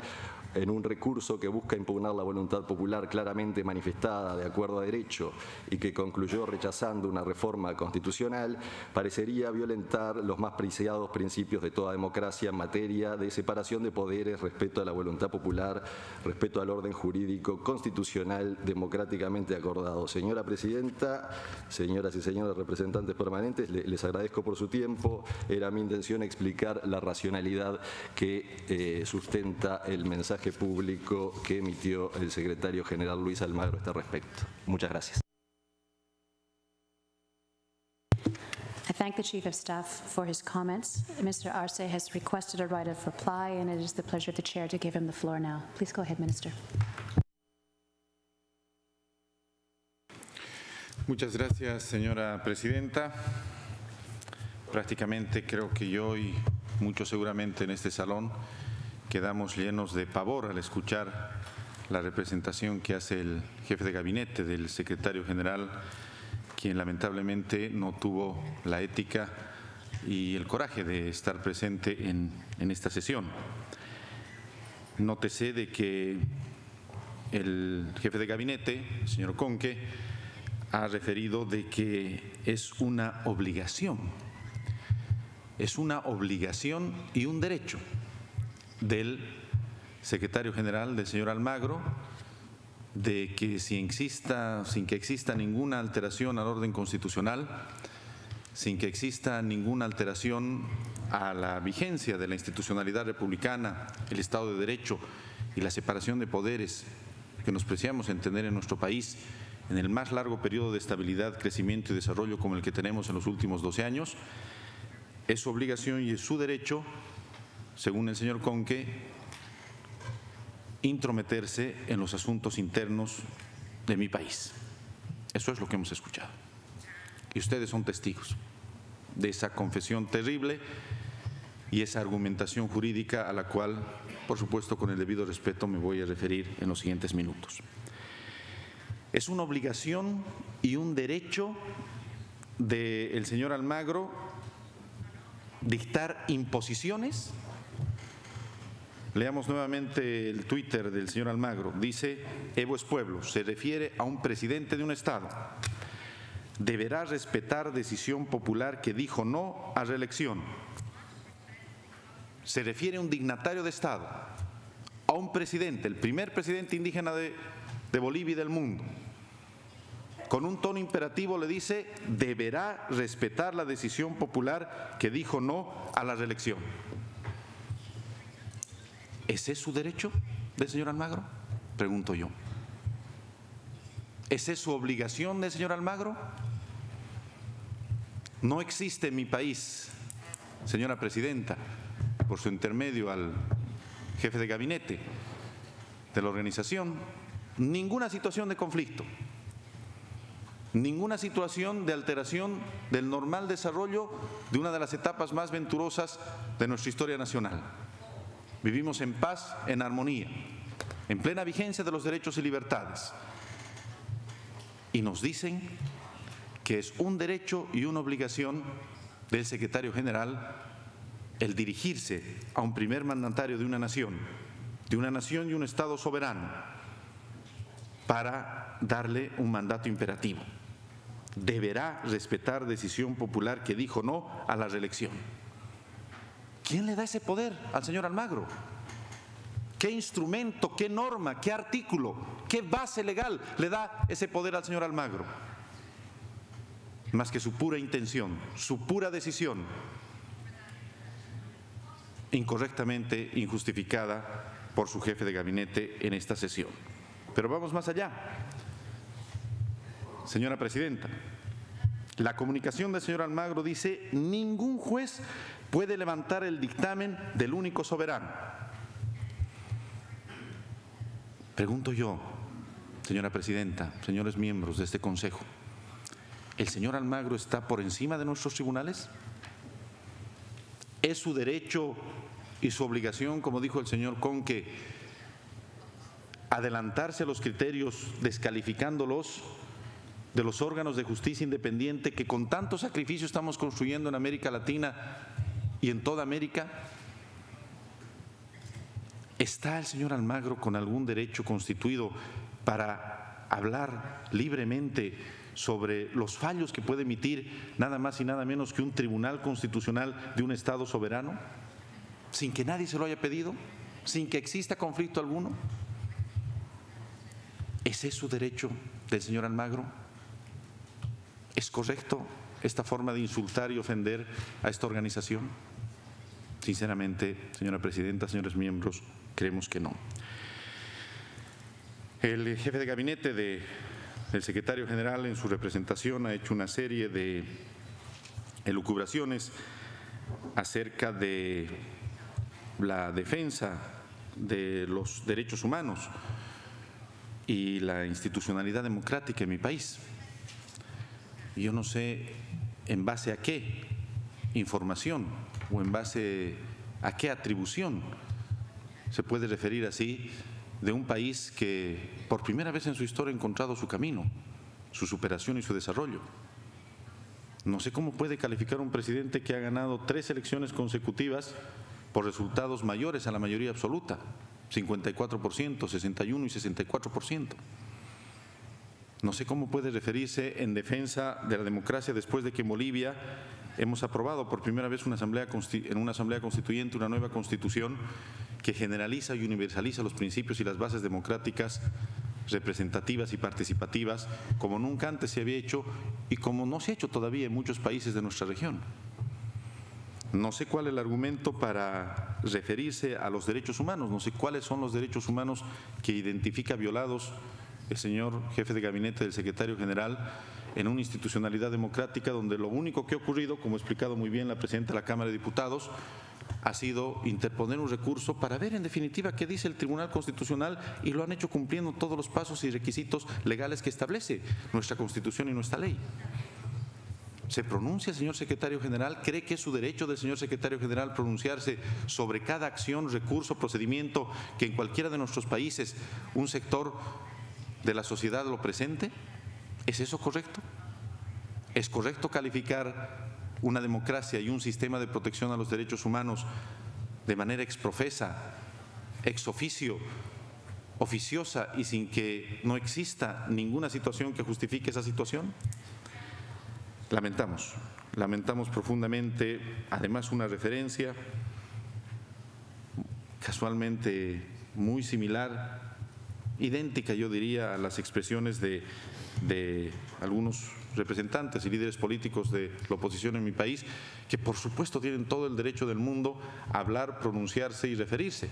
en un recurso que busca impugnar la voluntad popular claramente manifestada de acuerdo a derecho y que concluyó rechazando una reforma constitucional, parecería violentar los más preciados principios de toda democracia en materia de separación de poderes, respeto a la voluntad popular, respeto al orden jurídico constitucional democráticamente acordado. Señora presidenta, señoras y señores representantes permanentes, les agradezco por su tiempo. Era mi intención explicar la racionalidad que sustenta el mensaje público que emitió el secretario general Luis Almagro a este respecto. Muchas gracias.
I thank the Chief of Staff for his comments. Mr. Arce has requested a right of reply, and it is the pleasure of the Chair to give him the floor now. Please go ahead, Minister.
Muchas gracias, señora presidenta. Prácticamente creo que yo y muchos seguramente en este salón quedamos llenos de pavor al escuchar la representación que hace el jefe de gabinete del secretario general, quien lamentablemente no tuvo la ética y el coraje de estar presente en esta sesión. Nótese de que el jefe de gabinete, el señor Conque, ha referido de que es una obligación y un derecho del secretario general, del señor Almagro, de que sin que exista ninguna alteración al orden constitucional, sin que exista ninguna alteración a la vigencia de la institucionalidad republicana, el Estado de Derecho y la separación de poderes que nos preciamos entender en nuestro país en el más largo periodo de estabilidad, crecimiento y desarrollo como el que tenemos en los últimos 12 años, es su obligación y es su derecho, según el señor Conque, intrometerse en los asuntos internos de mi país. Eso es lo que hemos escuchado. Y ustedes son testigos de esa confesión terrible y esa argumentación jurídica a la cual, por supuesto, con el debido respeto me voy a referir en los siguientes minutos. Es una obligación y un derecho del señor Almagro dictar imposiciones. Leamos nuevamente el Twitter del señor Almagro. Dice: Evo es pueblo, se refiere a un presidente de un Estado. Deberá respetar decisión popular que dijo no a reelección. Se refiere a un dignatario de Estado, a un presidente, el primer presidente indígena de Bolivia y del mundo. Con un tono imperativo le dice: deberá respetar la decisión popular que dijo no a la reelección. ¿Ese es su derecho del señor Almagro? Pregunto yo. ¿Esa es su obligación del señor Almagro? No existe en mi país, señora presidenta, por su intermedio al jefe de gabinete de la organización, ninguna situación de conflicto, ninguna situación de alteración del normal desarrollo de una de las etapas más venturosas de nuestra historia nacional. Vivimos en paz, en armonía, en plena vigencia de los derechos y libertades. Y nos dicen que es un derecho y una obligación del secretario general el dirigirse a un primer mandatario de una nación y un Estado soberano para darle un mandato imperativo. Deberá respetar decisión popular que dijo no a la reelección. ¿Quién le da ese poder al señor Almagro? ¿Qué instrumento, qué norma, qué artículo, qué base legal le da ese poder al señor Almagro? Más que su pura intención, su pura decisión, incorrectamente injustificada por su jefe de gabinete en esta sesión. Pero vamos más allá. Señora presidenta, la comunicación del señor Almagro dice: ningún juez puede levantar el dictamen del único soberano. Pregunto yo, señora presidenta, señores miembros de este Consejo, ¿el señor Almagro está por encima de nuestros tribunales? ¿Es su derecho y su obligación, como dijo el señor Conque, adelantarse a los criterios descalificándolos de los órganos de justicia independiente que con tanto sacrificio estamos construyendo en América Latina y en toda América? ¿Está el señor Almagro con algún derecho constituido para hablar libremente sobre los fallos que puede emitir nada más y nada menos que un tribunal constitucional de un Estado soberano, sin que nadie se lo haya pedido, sin que exista conflicto alguno? ¿Ese es su derecho del señor Almagro? ¿Es correcto esta forma de insultar y ofender a esta organización? Sinceramente, señora presidenta, señores miembros, creemos que no. El jefe de gabinete del secretario general en su representación ha hecho una serie de elucubraciones acerca de la defensa de los derechos humanos y la institucionalidad democrática en mi país. Yo no sé en base a qué información o en base a qué atribución se puede referir así de un país que por primera vez en su historia ha encontrado su camino, su superación y su desarrollo. No sé cómo puede calificar un presidente que ha ganado 3 elecciones consecutivas por resultados mayores a la mayoría absoluta, 54%, 61% y 64%. No sé cómo puede referirse en defensa de la democracia después de que en Bolivia hemos aprobado por primera vez en una asamblea constituyente una nueva constitución que generaliza y universaliza los principios y las bases democráticas representativas y participativas como nunca antes se había hecho y como no se ha hecho todavía en muchos países de nuestra región. No sé cuál es el argumento para referirse a los derechos humanos, no sé cuáles son los derechos humanos que identifica violados el señor jefe de gabinete del secretario general en una institucionalidad democrática donde lo único que ha ocurrido, como ha explicado muy bien la presidenta de la Cámara de Diputados, ha sido interponer un recurso para ver en definitiva qué dice el Tribunal Constitucional, y lo han hecho cumpliendo todos los pasos y requisitos legales que establece nuestra Constitución y nuestra ley. ¿Se pronuncia, señor secretario general? ¿Cree que es su derecho del señor secretario general pronunciarse sobre cada acción, recurso, procedimiento que en cualquiera de nuestros países un sector de la sociedad lo presente? ¿Es eso correcto? ¿Es correcto calificar una democracia y un sistema de protección a los derechos humanos de manera exprofesa, ex oficio, oficiosa y sin que no exista ninguna situación que justifique esa situación? Lamentamos profundamente, además una referencia casualmente muy similar, idéntica yo diría a las expresiones de algunos representantes y líderes políticos de la oposición en mi país, que por supuesto tienen todo el derecho del mundo a hablar, pronunciarse y referirse,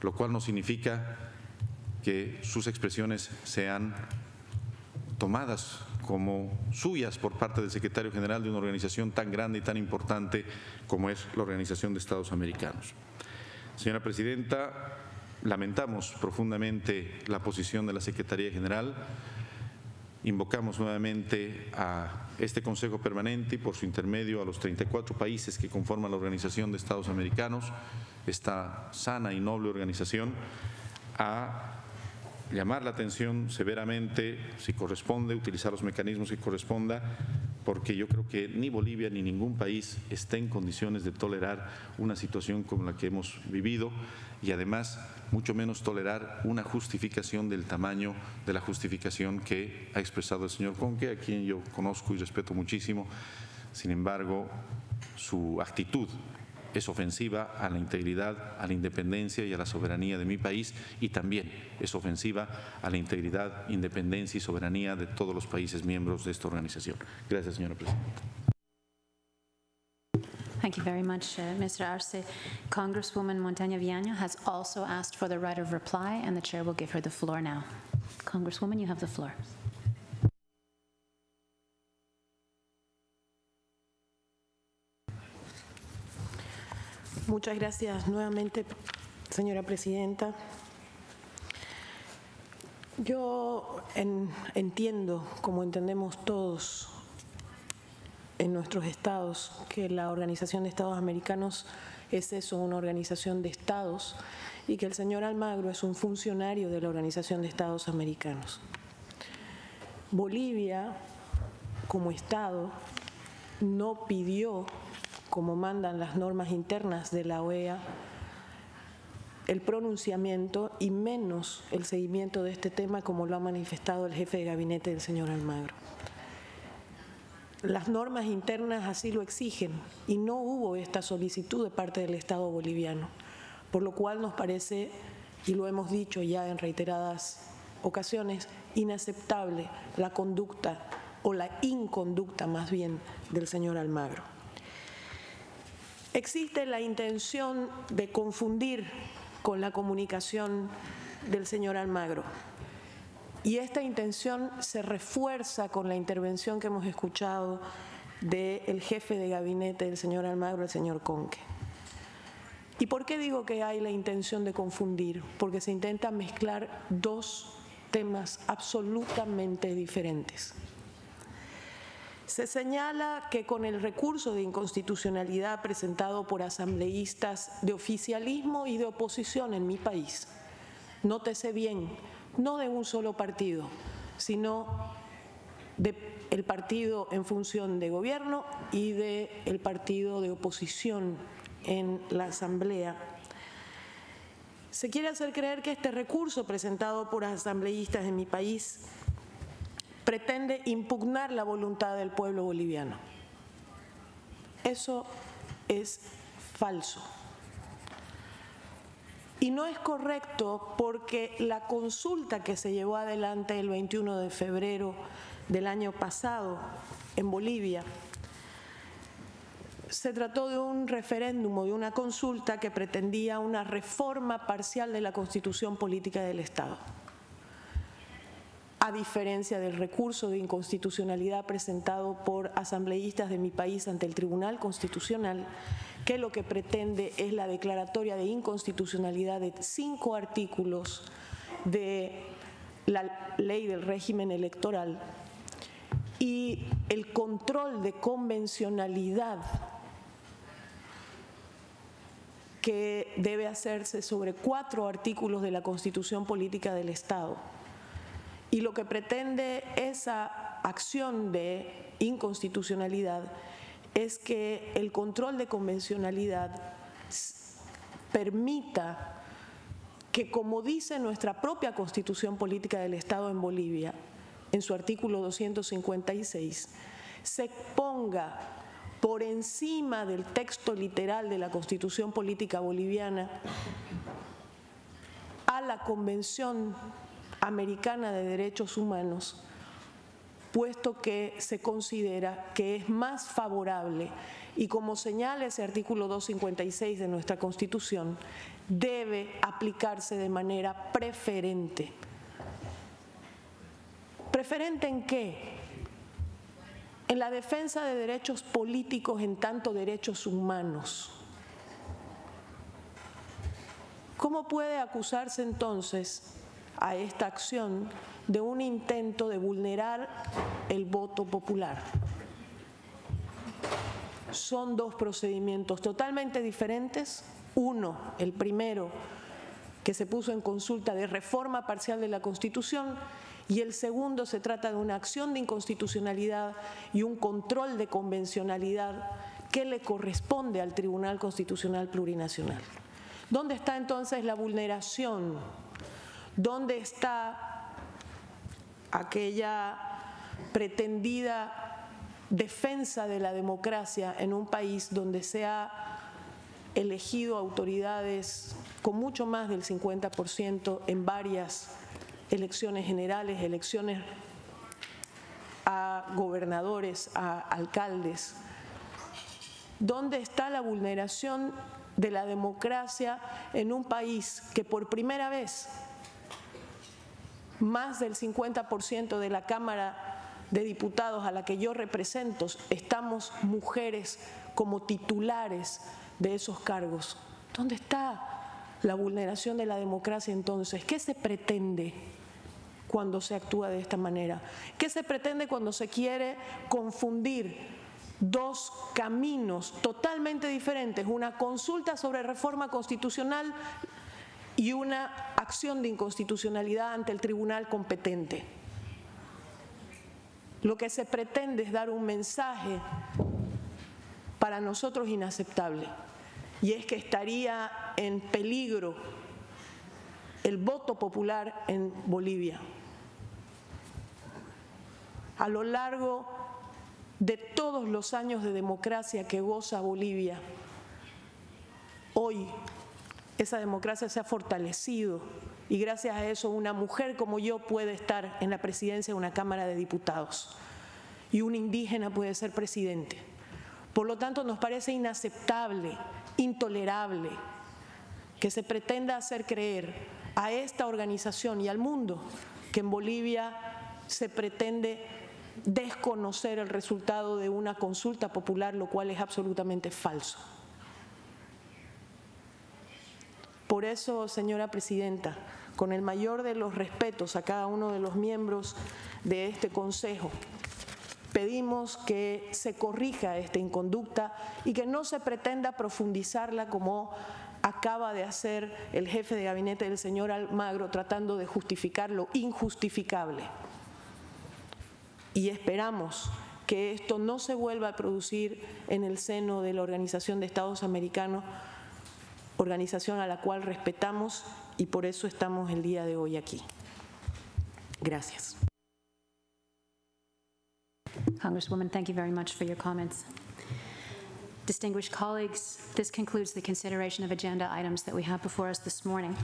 lo cual no significa que sus expresiones sean tomadas como suyas por parte del secretario general de una organización tan grande y tan importante como es la Organización de Estados Americanos. Señora Presidenta, lamentamos profundamente la posición de la Secretaría General. Invocamos nuevamente a este Consejo Permanente y por su intermedio a los 34 países que conforman la Organización de Estados Americanos, esta sana y noble organización, a llamar la atención severamente, si corresponde, utilizar los mecanismos que corresponda, porque yo creo que ni Bolivia ni ningún país está en condiciones de tolerar una situación como la que hemos vivido y además mucho menos tolerar una justificación del tamaño de la justificación que ha expresado el señor Conque, a quien yo conozco y respeto muchísimo. Sin embargo, su actitud es ofensiva a la integridad, a la independencia y a la soberanía de mi país, y también es ofensiva a la integridad, independencia y soberanía de todos los países miembros de esta organización. Gracias, señora presidenta.
Thank you very much, Mr. Arce. Congresswoman Montaña Viana has also asked for the right of reply, and the chair will give her the floor now. Congresswoman, you have the floor.
Muchas gracias nuevamente, señora presidenta. Yo entiendo, como entendemos todos en nuestros estados, que la Organización de Estados Americanos es eso, una organización de estados, y que el señor Almagro es un funcionario de la Organización de Estados Americanos. Bolivia, como estado, no pidió, como mandan las normas internas de la OEA, el pronunciamiento y menos el seguimiento de este tema como lo ha manifestado el jefe de gabinete del señor Almagro. Las normas internas así lo exigen y no hubo esta solicitud de parte del Estado boliviano, por lo cual nos parece, y lo hemos dicho ya en reiteradas ocasiones, inaceptable la conducta o la inconducta más bien del señor Almagro. Existe la intención de confundir con la comunicación del señor Almagro y esta intención se refuerza con la intervención que hemos escuchado del jefe de gabinete del señor Almagro, el señor Conque. ¿Y por qué digo que hay la intención de confundir? Porque se intenta mezclar dos temas absolutamente diferentes. Se señala que con el recurso de inconstitucionalidad presentado por asambleístas de oficialismo y de oposición en mi país, nótese bien, no de un solo partido, sino del partido en función de gobierno y del partido de oposición en la Asamblea, se quiere hacer creer que este recurso presentado por asambleístas en mi país pretende impugnar la voluntad del pueblo boliviano. Eso es falso. Y no es correcto porque la consulta que se llevó adelante el 21 de febrero del año pasado en Bolivia se trató de un referéndum o de una consulta que pretendía una reforma parcial de la Constitución Política del Estado. A diferencia del recurso de inconstitucionalidad presentado por asambleístas de mi país ante el Tribunal Constitucional, que lo que pretende es la declaratoria de inconstitucionalidad de 5 artículos de la ley del régimen electoral y el control de convencionalidad que debe hacerse sobre 4 artículos de la Constitución Política del Estado. Y lo que pretende esa acción de inconstitucionalidad es que el control de convencionalidad permita que, como dice nuestra propia Constitución Política del Estado en Bolivia, en su artículo 256, se ponga por encima del texto literal de la Constitución Política Boliviana a la Convención Americana de Derechos Humanos, puesto que se considera que es más favorable y, como señala ese artículo 256 de nuestra Constitución, debe aplicarse de manera preferente. ¿Preferente en qué? En la defensa de derechos políticos en tanto derechos humanos. ¿Cómo puede acusarse entonces a esta acción de un intento de vulnerar el voto popular? Son 2 procedimientos totalmente diferentes. Uno, el primero, que se puso en consulta de reforma parcial de la Constitución, y el segundo se trata de una acción de inconstitucionalidad y un control de convencionalidad que le corresponde al Tribunal Constitucional Plurinacional. ¿Dónde está entonces la vulneración? ¿Dónde está aquella pretendida defensa de la democracia en un país donde se ha elegido autoridades con mucho más del 50% en varias elecciones generales, elecciones a gobernadores, a alcaldes? ¿Dónde está la vulneración de la democracia en un país que por primera vez más del 50% de la Cámara de Diputados a la que yo represento estamos mujeres como titulares de esos cargos? ¿Dónde está la vulneración de la democracia entonces? ¿Qué se pretende cuando se actúa de esta manera? ¿Qué se pretende cuando se quiere confundir 2 caminos totalmente diferentes, una consulta sobre reforma constitucional y una acción de inconstitucionalidad ante el tribunal competente? Lo que se pretende es dar un mensaje para nosotros inaceptable, y es que estaría en peligro el voto popular en Bolivia. A lo largo de todos los años de democracia que goza Bolivia, hoy esa democracia se ha fortalecido y gracias a eso una mujer como yo puede estar en la presidencia de una Cámara de Diputados y un indígena puede ser presidente. Por lo tanto, nos parece inaceptable, intolerable que se pretenda hacer creer a esta organización y al mundo que en Bolivia se pretende desconocer el resultado de una consulta popular, lo cual es absolutamente falso. Por eso, señora presidenta, con el mayor de los respetos a cada uno de los miembros de este Consejo, pedimos que se corrija esta inconducta y que no se pretenda profundizarla como acaba de hacer el jefe de gabinete del señor Almagro, tratando de justificar lo injustificable. Y esperamos que esto no se vuelva a producir en el seno de la Organización de Estados Americanos, organización a la cual respetamos, y por eso estamos el día de hoy aquí. Gracias.
Congresswoman, thank you very much for your comments. Distinguished colleagues, this concludes the consideration of agenda items that we have before us this morning.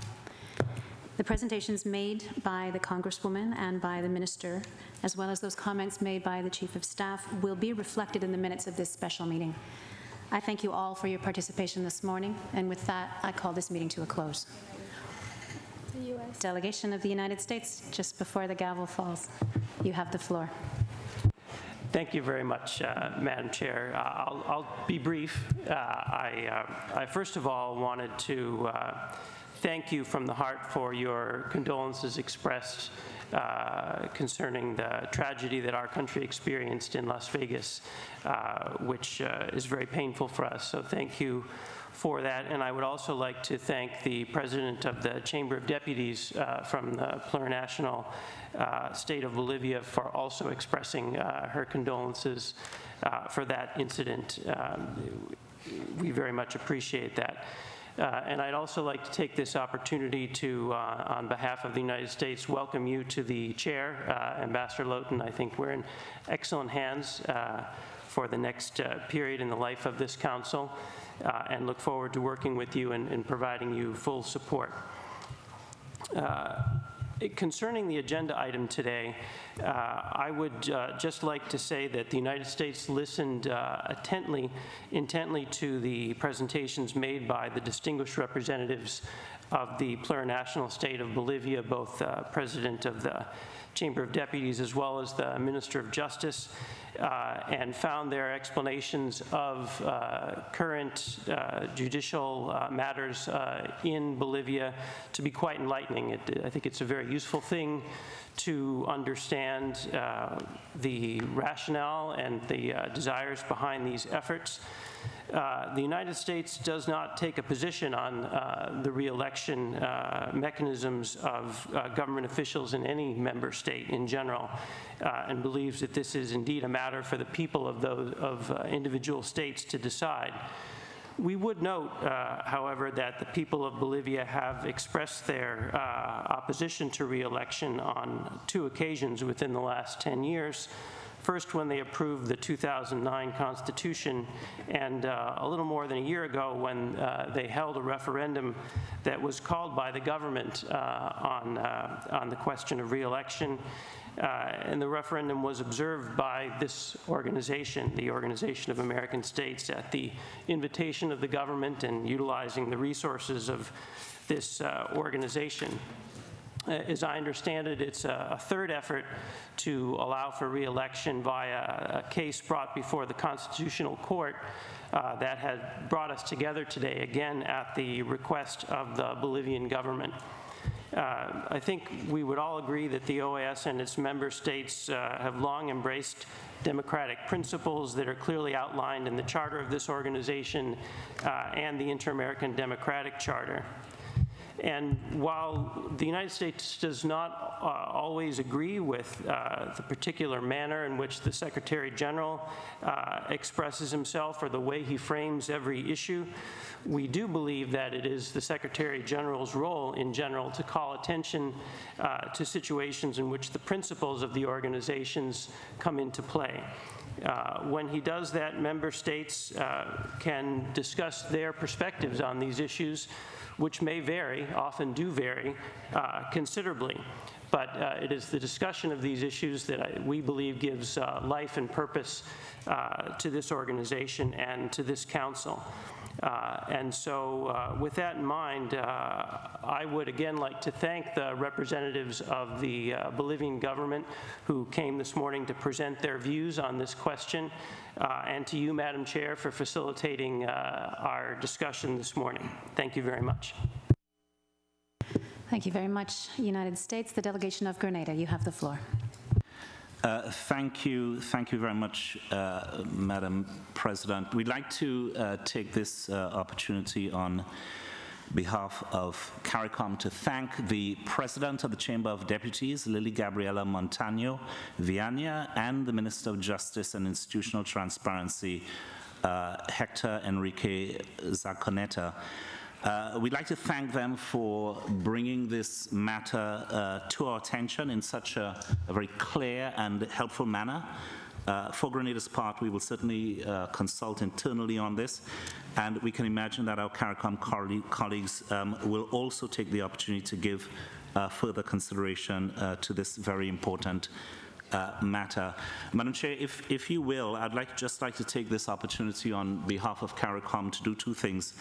The presentations made by the Congresswoman and by the Minister, as well as those comments made by the Chief of Staff, will be reflected in the minutes of this special meeting. I thank you all for your participation this morning, and with that, I call this meeting to a close. Delegation of the United States, just before the gavel falls, you have the floor.
Thank you very much, Madam Chair. I'll be brief. I first of all wanted to thank you from the heart for your condolences expressed concerning the tragedy that our country experienced in Las Vegas, which is very painful for us. So thank you for that. And I would also like to thank the President of the Chamber of Deputies from the plurinational state of Bolivia for also expressing her condolences for that incident. We very much appreciate that. And I'd also like to take this opportunity to, on behalf of the United States, welcome you to the chair, Ambassador Lowton. I think we're in excellent hands for the next period in the life of this council, and look forward to working with you and providing you full support. Concerning the agenda item today, I would just like to say that the United States listened intently to the presentations made by the distinguished representatives of the plurinational state of Bolivia, both President of the Chamber of Deputies as well as the Minister of Justice, and found their explanations of current judicial matters in Bolivia to be quite enlightening. I think it's a very useful thing to understand the rationale and the desires behind these efforts. The United States does not take a position on the re-election mechanisms of government officials in any member state in general, and believes that this is indeed a matter for the people of individual states to decide. We would note, however, that the people of Bolivia have expressed their opposition to re-election on 2 occasions within the last 10 years. First, when they approved the 2009 Constitution, and a little more than a year ago when they held a referendum that was called by the government on the question of re-election. And the referendum was observed by this organization, the Organization of American States, at the invitation of the government and utilizing the resources of this organization. As I understand it, it's a third effort to allow for re-election via a case brought before the Constitutional Court that had brought us together today, again at the request of the Bolivian government. I think we would all agree that the OAS and its member states have long embraced democratic principles that are clearly outlined in the charter of this organization and the Inter-American Democratic Charter. And while the United States does not always agree with the particular manner in which the Secretary General expresses himself or the way he frames every issue, we do believe that it is the Secretary General's role in general to call attention to situations in which the principles of the organizations come into play. When he does that, member states can discuss their perspectives on these issues, which may vary, often do vary, considerably. But it is the discussion of these issues that we believe gives life and purpose to this organization and to this council. And so with that in mind, I would again like to thank the representatives of the Bolivian government who came this morning to present their views on this question, and to you, Madam Chair, for facilitating our discussion this morning. Thank you very much.
Thank you very much, United States. The delegation of Grenada, you have the floor.
Thank you very much, Madam President. We'd like to take this opportunity on behalf of CARICOM to thank the President of the Chamber of Deputies, Lily Gabriela Montaño Viana, and the Minister of Justice and Institutional Transparency, Hector Enrique Zaconeta. We'd like to thank them for bringing this matter to our attention in such a very clear and helpful manner. For Grenada's part, we will certainly consult internally on this, and we can imagine that our CARICOM colleagues will also take the opportunity to give further consideration to this very important matter. Madam Chair, if you will, I'd just like to take this opportunity on behalf of CARICOM to do two things.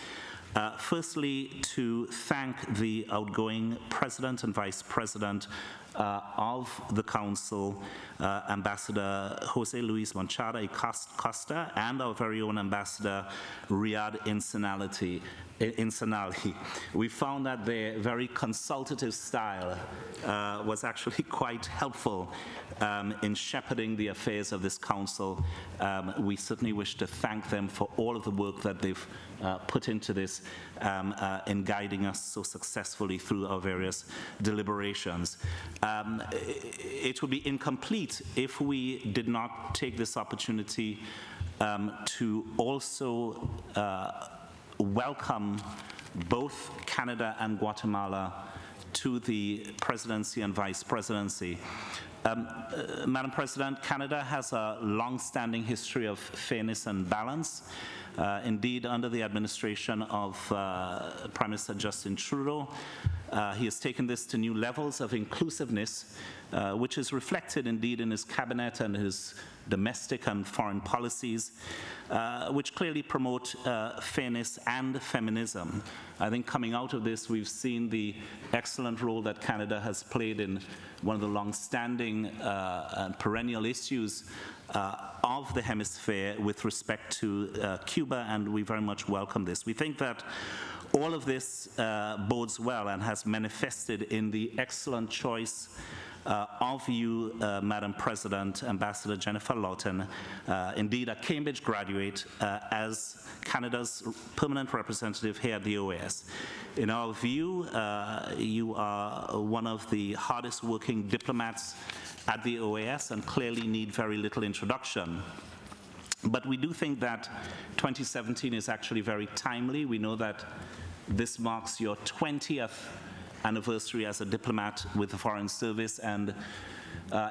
Firstly, to thank the outgoing President and Vice President of the Council, Ambassador Jose Luis Moncada y Costa, and our very own Ambassador Riyad Insanali. We found that their very consultative style was actually quite helpful in shepherding the affairs of this council. We certainly wish to thank them for all of the work that they've put into this in guiding us so successfully through our various deliberations. It would be incomplete if we did not take this opportunity to also welcome both Canada and Guatemala to the presidency and vice presidency. Madam President, Canada has a long-standing history of fairness and balance. Indeed, under the administration of Prime Minister Justin Trudeau, he has taken this to new levels of inclusiveness, which is reflected indeed in his cabinet and his domestic and foreign policies, which clearly promote fairness and feminism. I think coming out of this, we've seen the excellent role that Canada has played in one of the long-standing and perennial issues of the hemisphere with respect to Cuba, and we very much welcome this. We think that all of this bodes well and has manifested in the excellent choice of you, Madam President, Ambassador Jennifer Lawton, indeed a Cambridge graduate, as Canada's permanent representative here at the OAS. In our view, you are one of the hardest working diplomats at the OAS and clearly need very little introduction. But we do think that 2017 is actually very timely. We know that this marks your 20th anniversary as a diplomat with the Foreign Service, and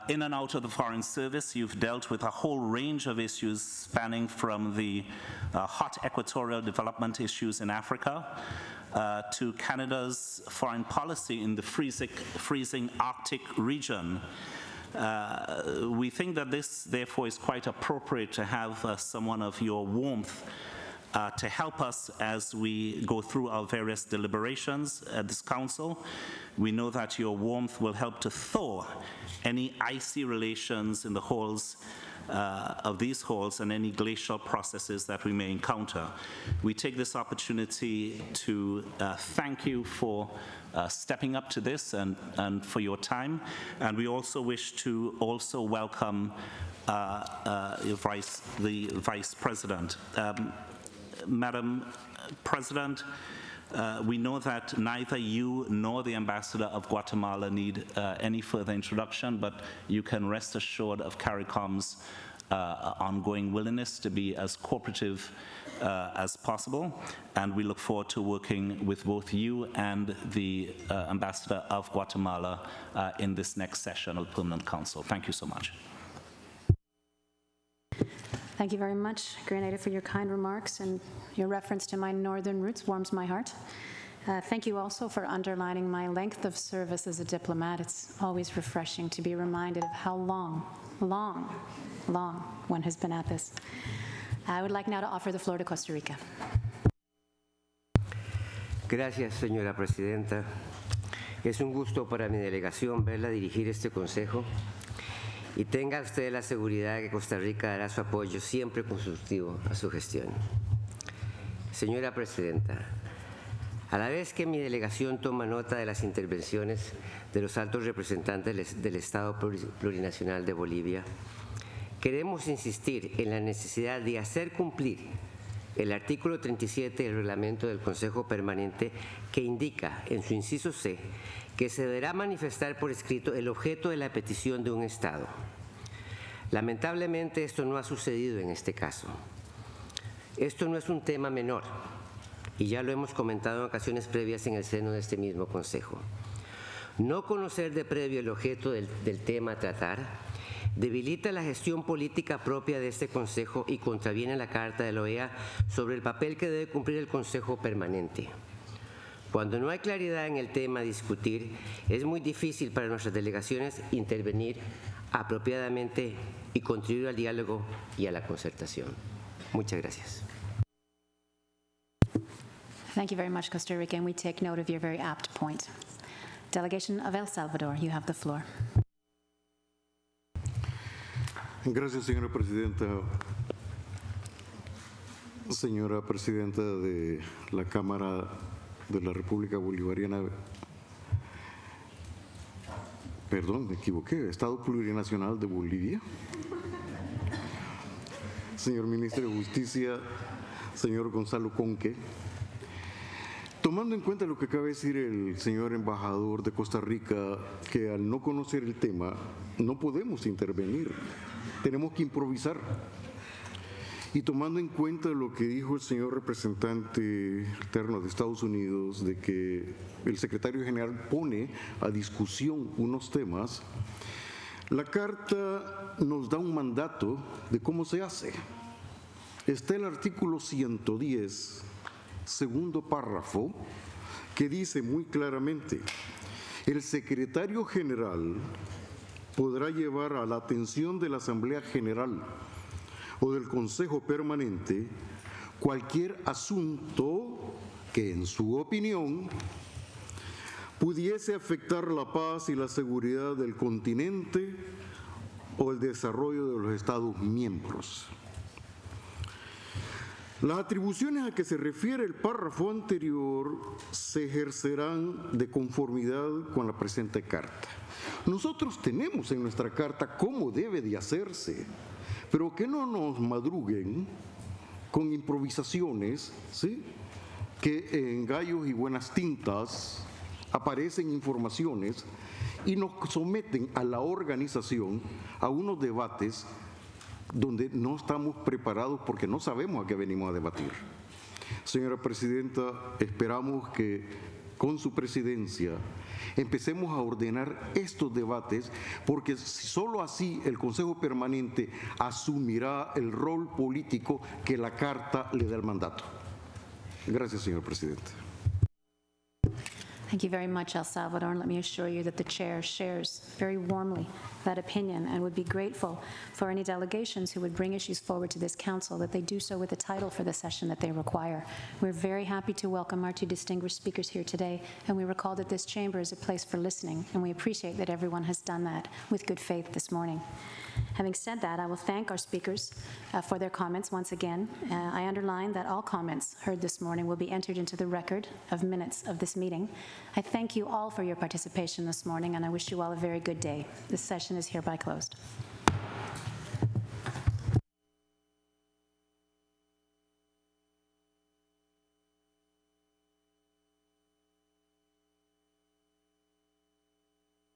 in and out of the Foreign Service, you've dealt with a whole range of issues spanning from the hot equatorial development issues in Africa to Canada's foreign policy in the freezing Arctic region. We think that this, therefore, is quite appropriate to have someone of your warmth to help us as we go through our various deliberations at this council. We know that your warmth will help to thaw any icy relations in the halls of these halls and any glacial processes that we may encounter. We take this opportunity to thank you for stepping up to this and for your time, and we also wish to also welcome the Vice President. Madam President, we know that neither you nor the Ambassador of Guatemala need any further introduction, but you can rest assured of CARICOM's ongoing willingness to be as cooperative as possible, and we look forward to working with both you and the Ambassador of Guatemala in this next session of the Permanent Council. Thank you so much.
Thank you very much, Grenada, for your kind remarks, and your reference to my northern roots warms my heart. Thank you also for underlining my length of service as a diplomat. It's always refreshing to be reminded of how long one has been at this. I would like now to offer the floor to Costa Rica.
Gracias, señora presidenta. Es un gusto para mi delegación verla dirigir este consejo. Y tenga usted la seguridad de que Costa Rica dará su apoyo siempre constructivo a su gestión. Señora Presidenta, a la vez que mi delegación toma nota de las intervenciones de los altos representantes del Estado Plurinacional de Bolivia, queremos insistir en la necesidad de hacer cumplir el artículo 37 del reglamento del Consejo Permanente, que indica en su inciso C que se deberá manifestar por escrito el objeto de la petición de un Estado. Lamentablemente, esto no ha sucedido en este caso. Esto no es un tema menor, y ya lo hemos comentado en ocasiones previas en el seno de este mismo Consejo. No conocer de previo el objeto del tema a tratar debilita la gestión política propia de este Consejo y contraviene la Carta de la OEA sobre el papel que debe cumplir el Consejo Permanente. Cuando no hay claridad en el tema a discutir, es muy difícil para nuestras delegaciones intervenir apropiadamente y contribuir al diálogo y a la concertación. Muchas gracias.
Thank you very much, Costa Rica, and we take note of your very apt point. Delegation of El Salvador, you have the floor.
Gracias, señora presidenta. Señora presidenta de la Cámara de la República Bolivariana, perdón, me equivoqué, Estado Plurinacional de Bolivia. Señor Ministro de Justicia, señor Gonzalo Conque, tomando en cuenta lo que acaba de decir el señor embajador de Costa Rica, que al no conocer el tema no podemos intervenir, tenemos que improvisar. Y tomando en cuenta lo que dijo el señor representante alterno de Estados Unidos, de que el secretario general pone a discusión unos temas, la Carta nos da un mandato de cómo se hace. Está el artículo 110, segundo párrafo, que dice muy claramente: el secretario general podrá llevar a la atención de la Asamblea General o del Consejo Permanente cualquier asunto que, en su opinión, pudiese afectar la paz y la seguridad del continente o el desarrollo de los Estados miembros. Las atribuciones a que se refiere el párrafo anterior se ejercerán de conformidad con la presente Carta. Nosotros tenemos en nuestra Carta cómo debe de hacerse, pero que no nos madruguen con improvisaciones, ¿sí?, que en gallos y buenas tintas aparecen informaciones y nos someten a la organización a unos debates donde no estamos preparados porque no sabemos a qué venimos a debatir. Señora Presidenta, esperamos que con su presidencia empecemos a ordenar estos debates, porque solo así el Consejo Permanente asumirá el rol político que la Carta le da el mandato. Gracias, señor presidente.
Thank you very much, El Salvador, and let me assure you that the Chair shares very warmly that opinion and would be grateful for any delegations who would bring issues forward to this Council, that they do so with the title for the session that they require. We're very happy to welcome our two distinguished speakers here today, and we recall that this chamber is a place for listening, and we appreciate that everyone has done that with good faith this morning. Having said that, I will thank our speakers for their comments once again. I underline that all comments heard this morning will be entered into the record of minutes of this meeting. I thank you all for your participation this morning, and I wish you all a very good day. This session is hereby closed.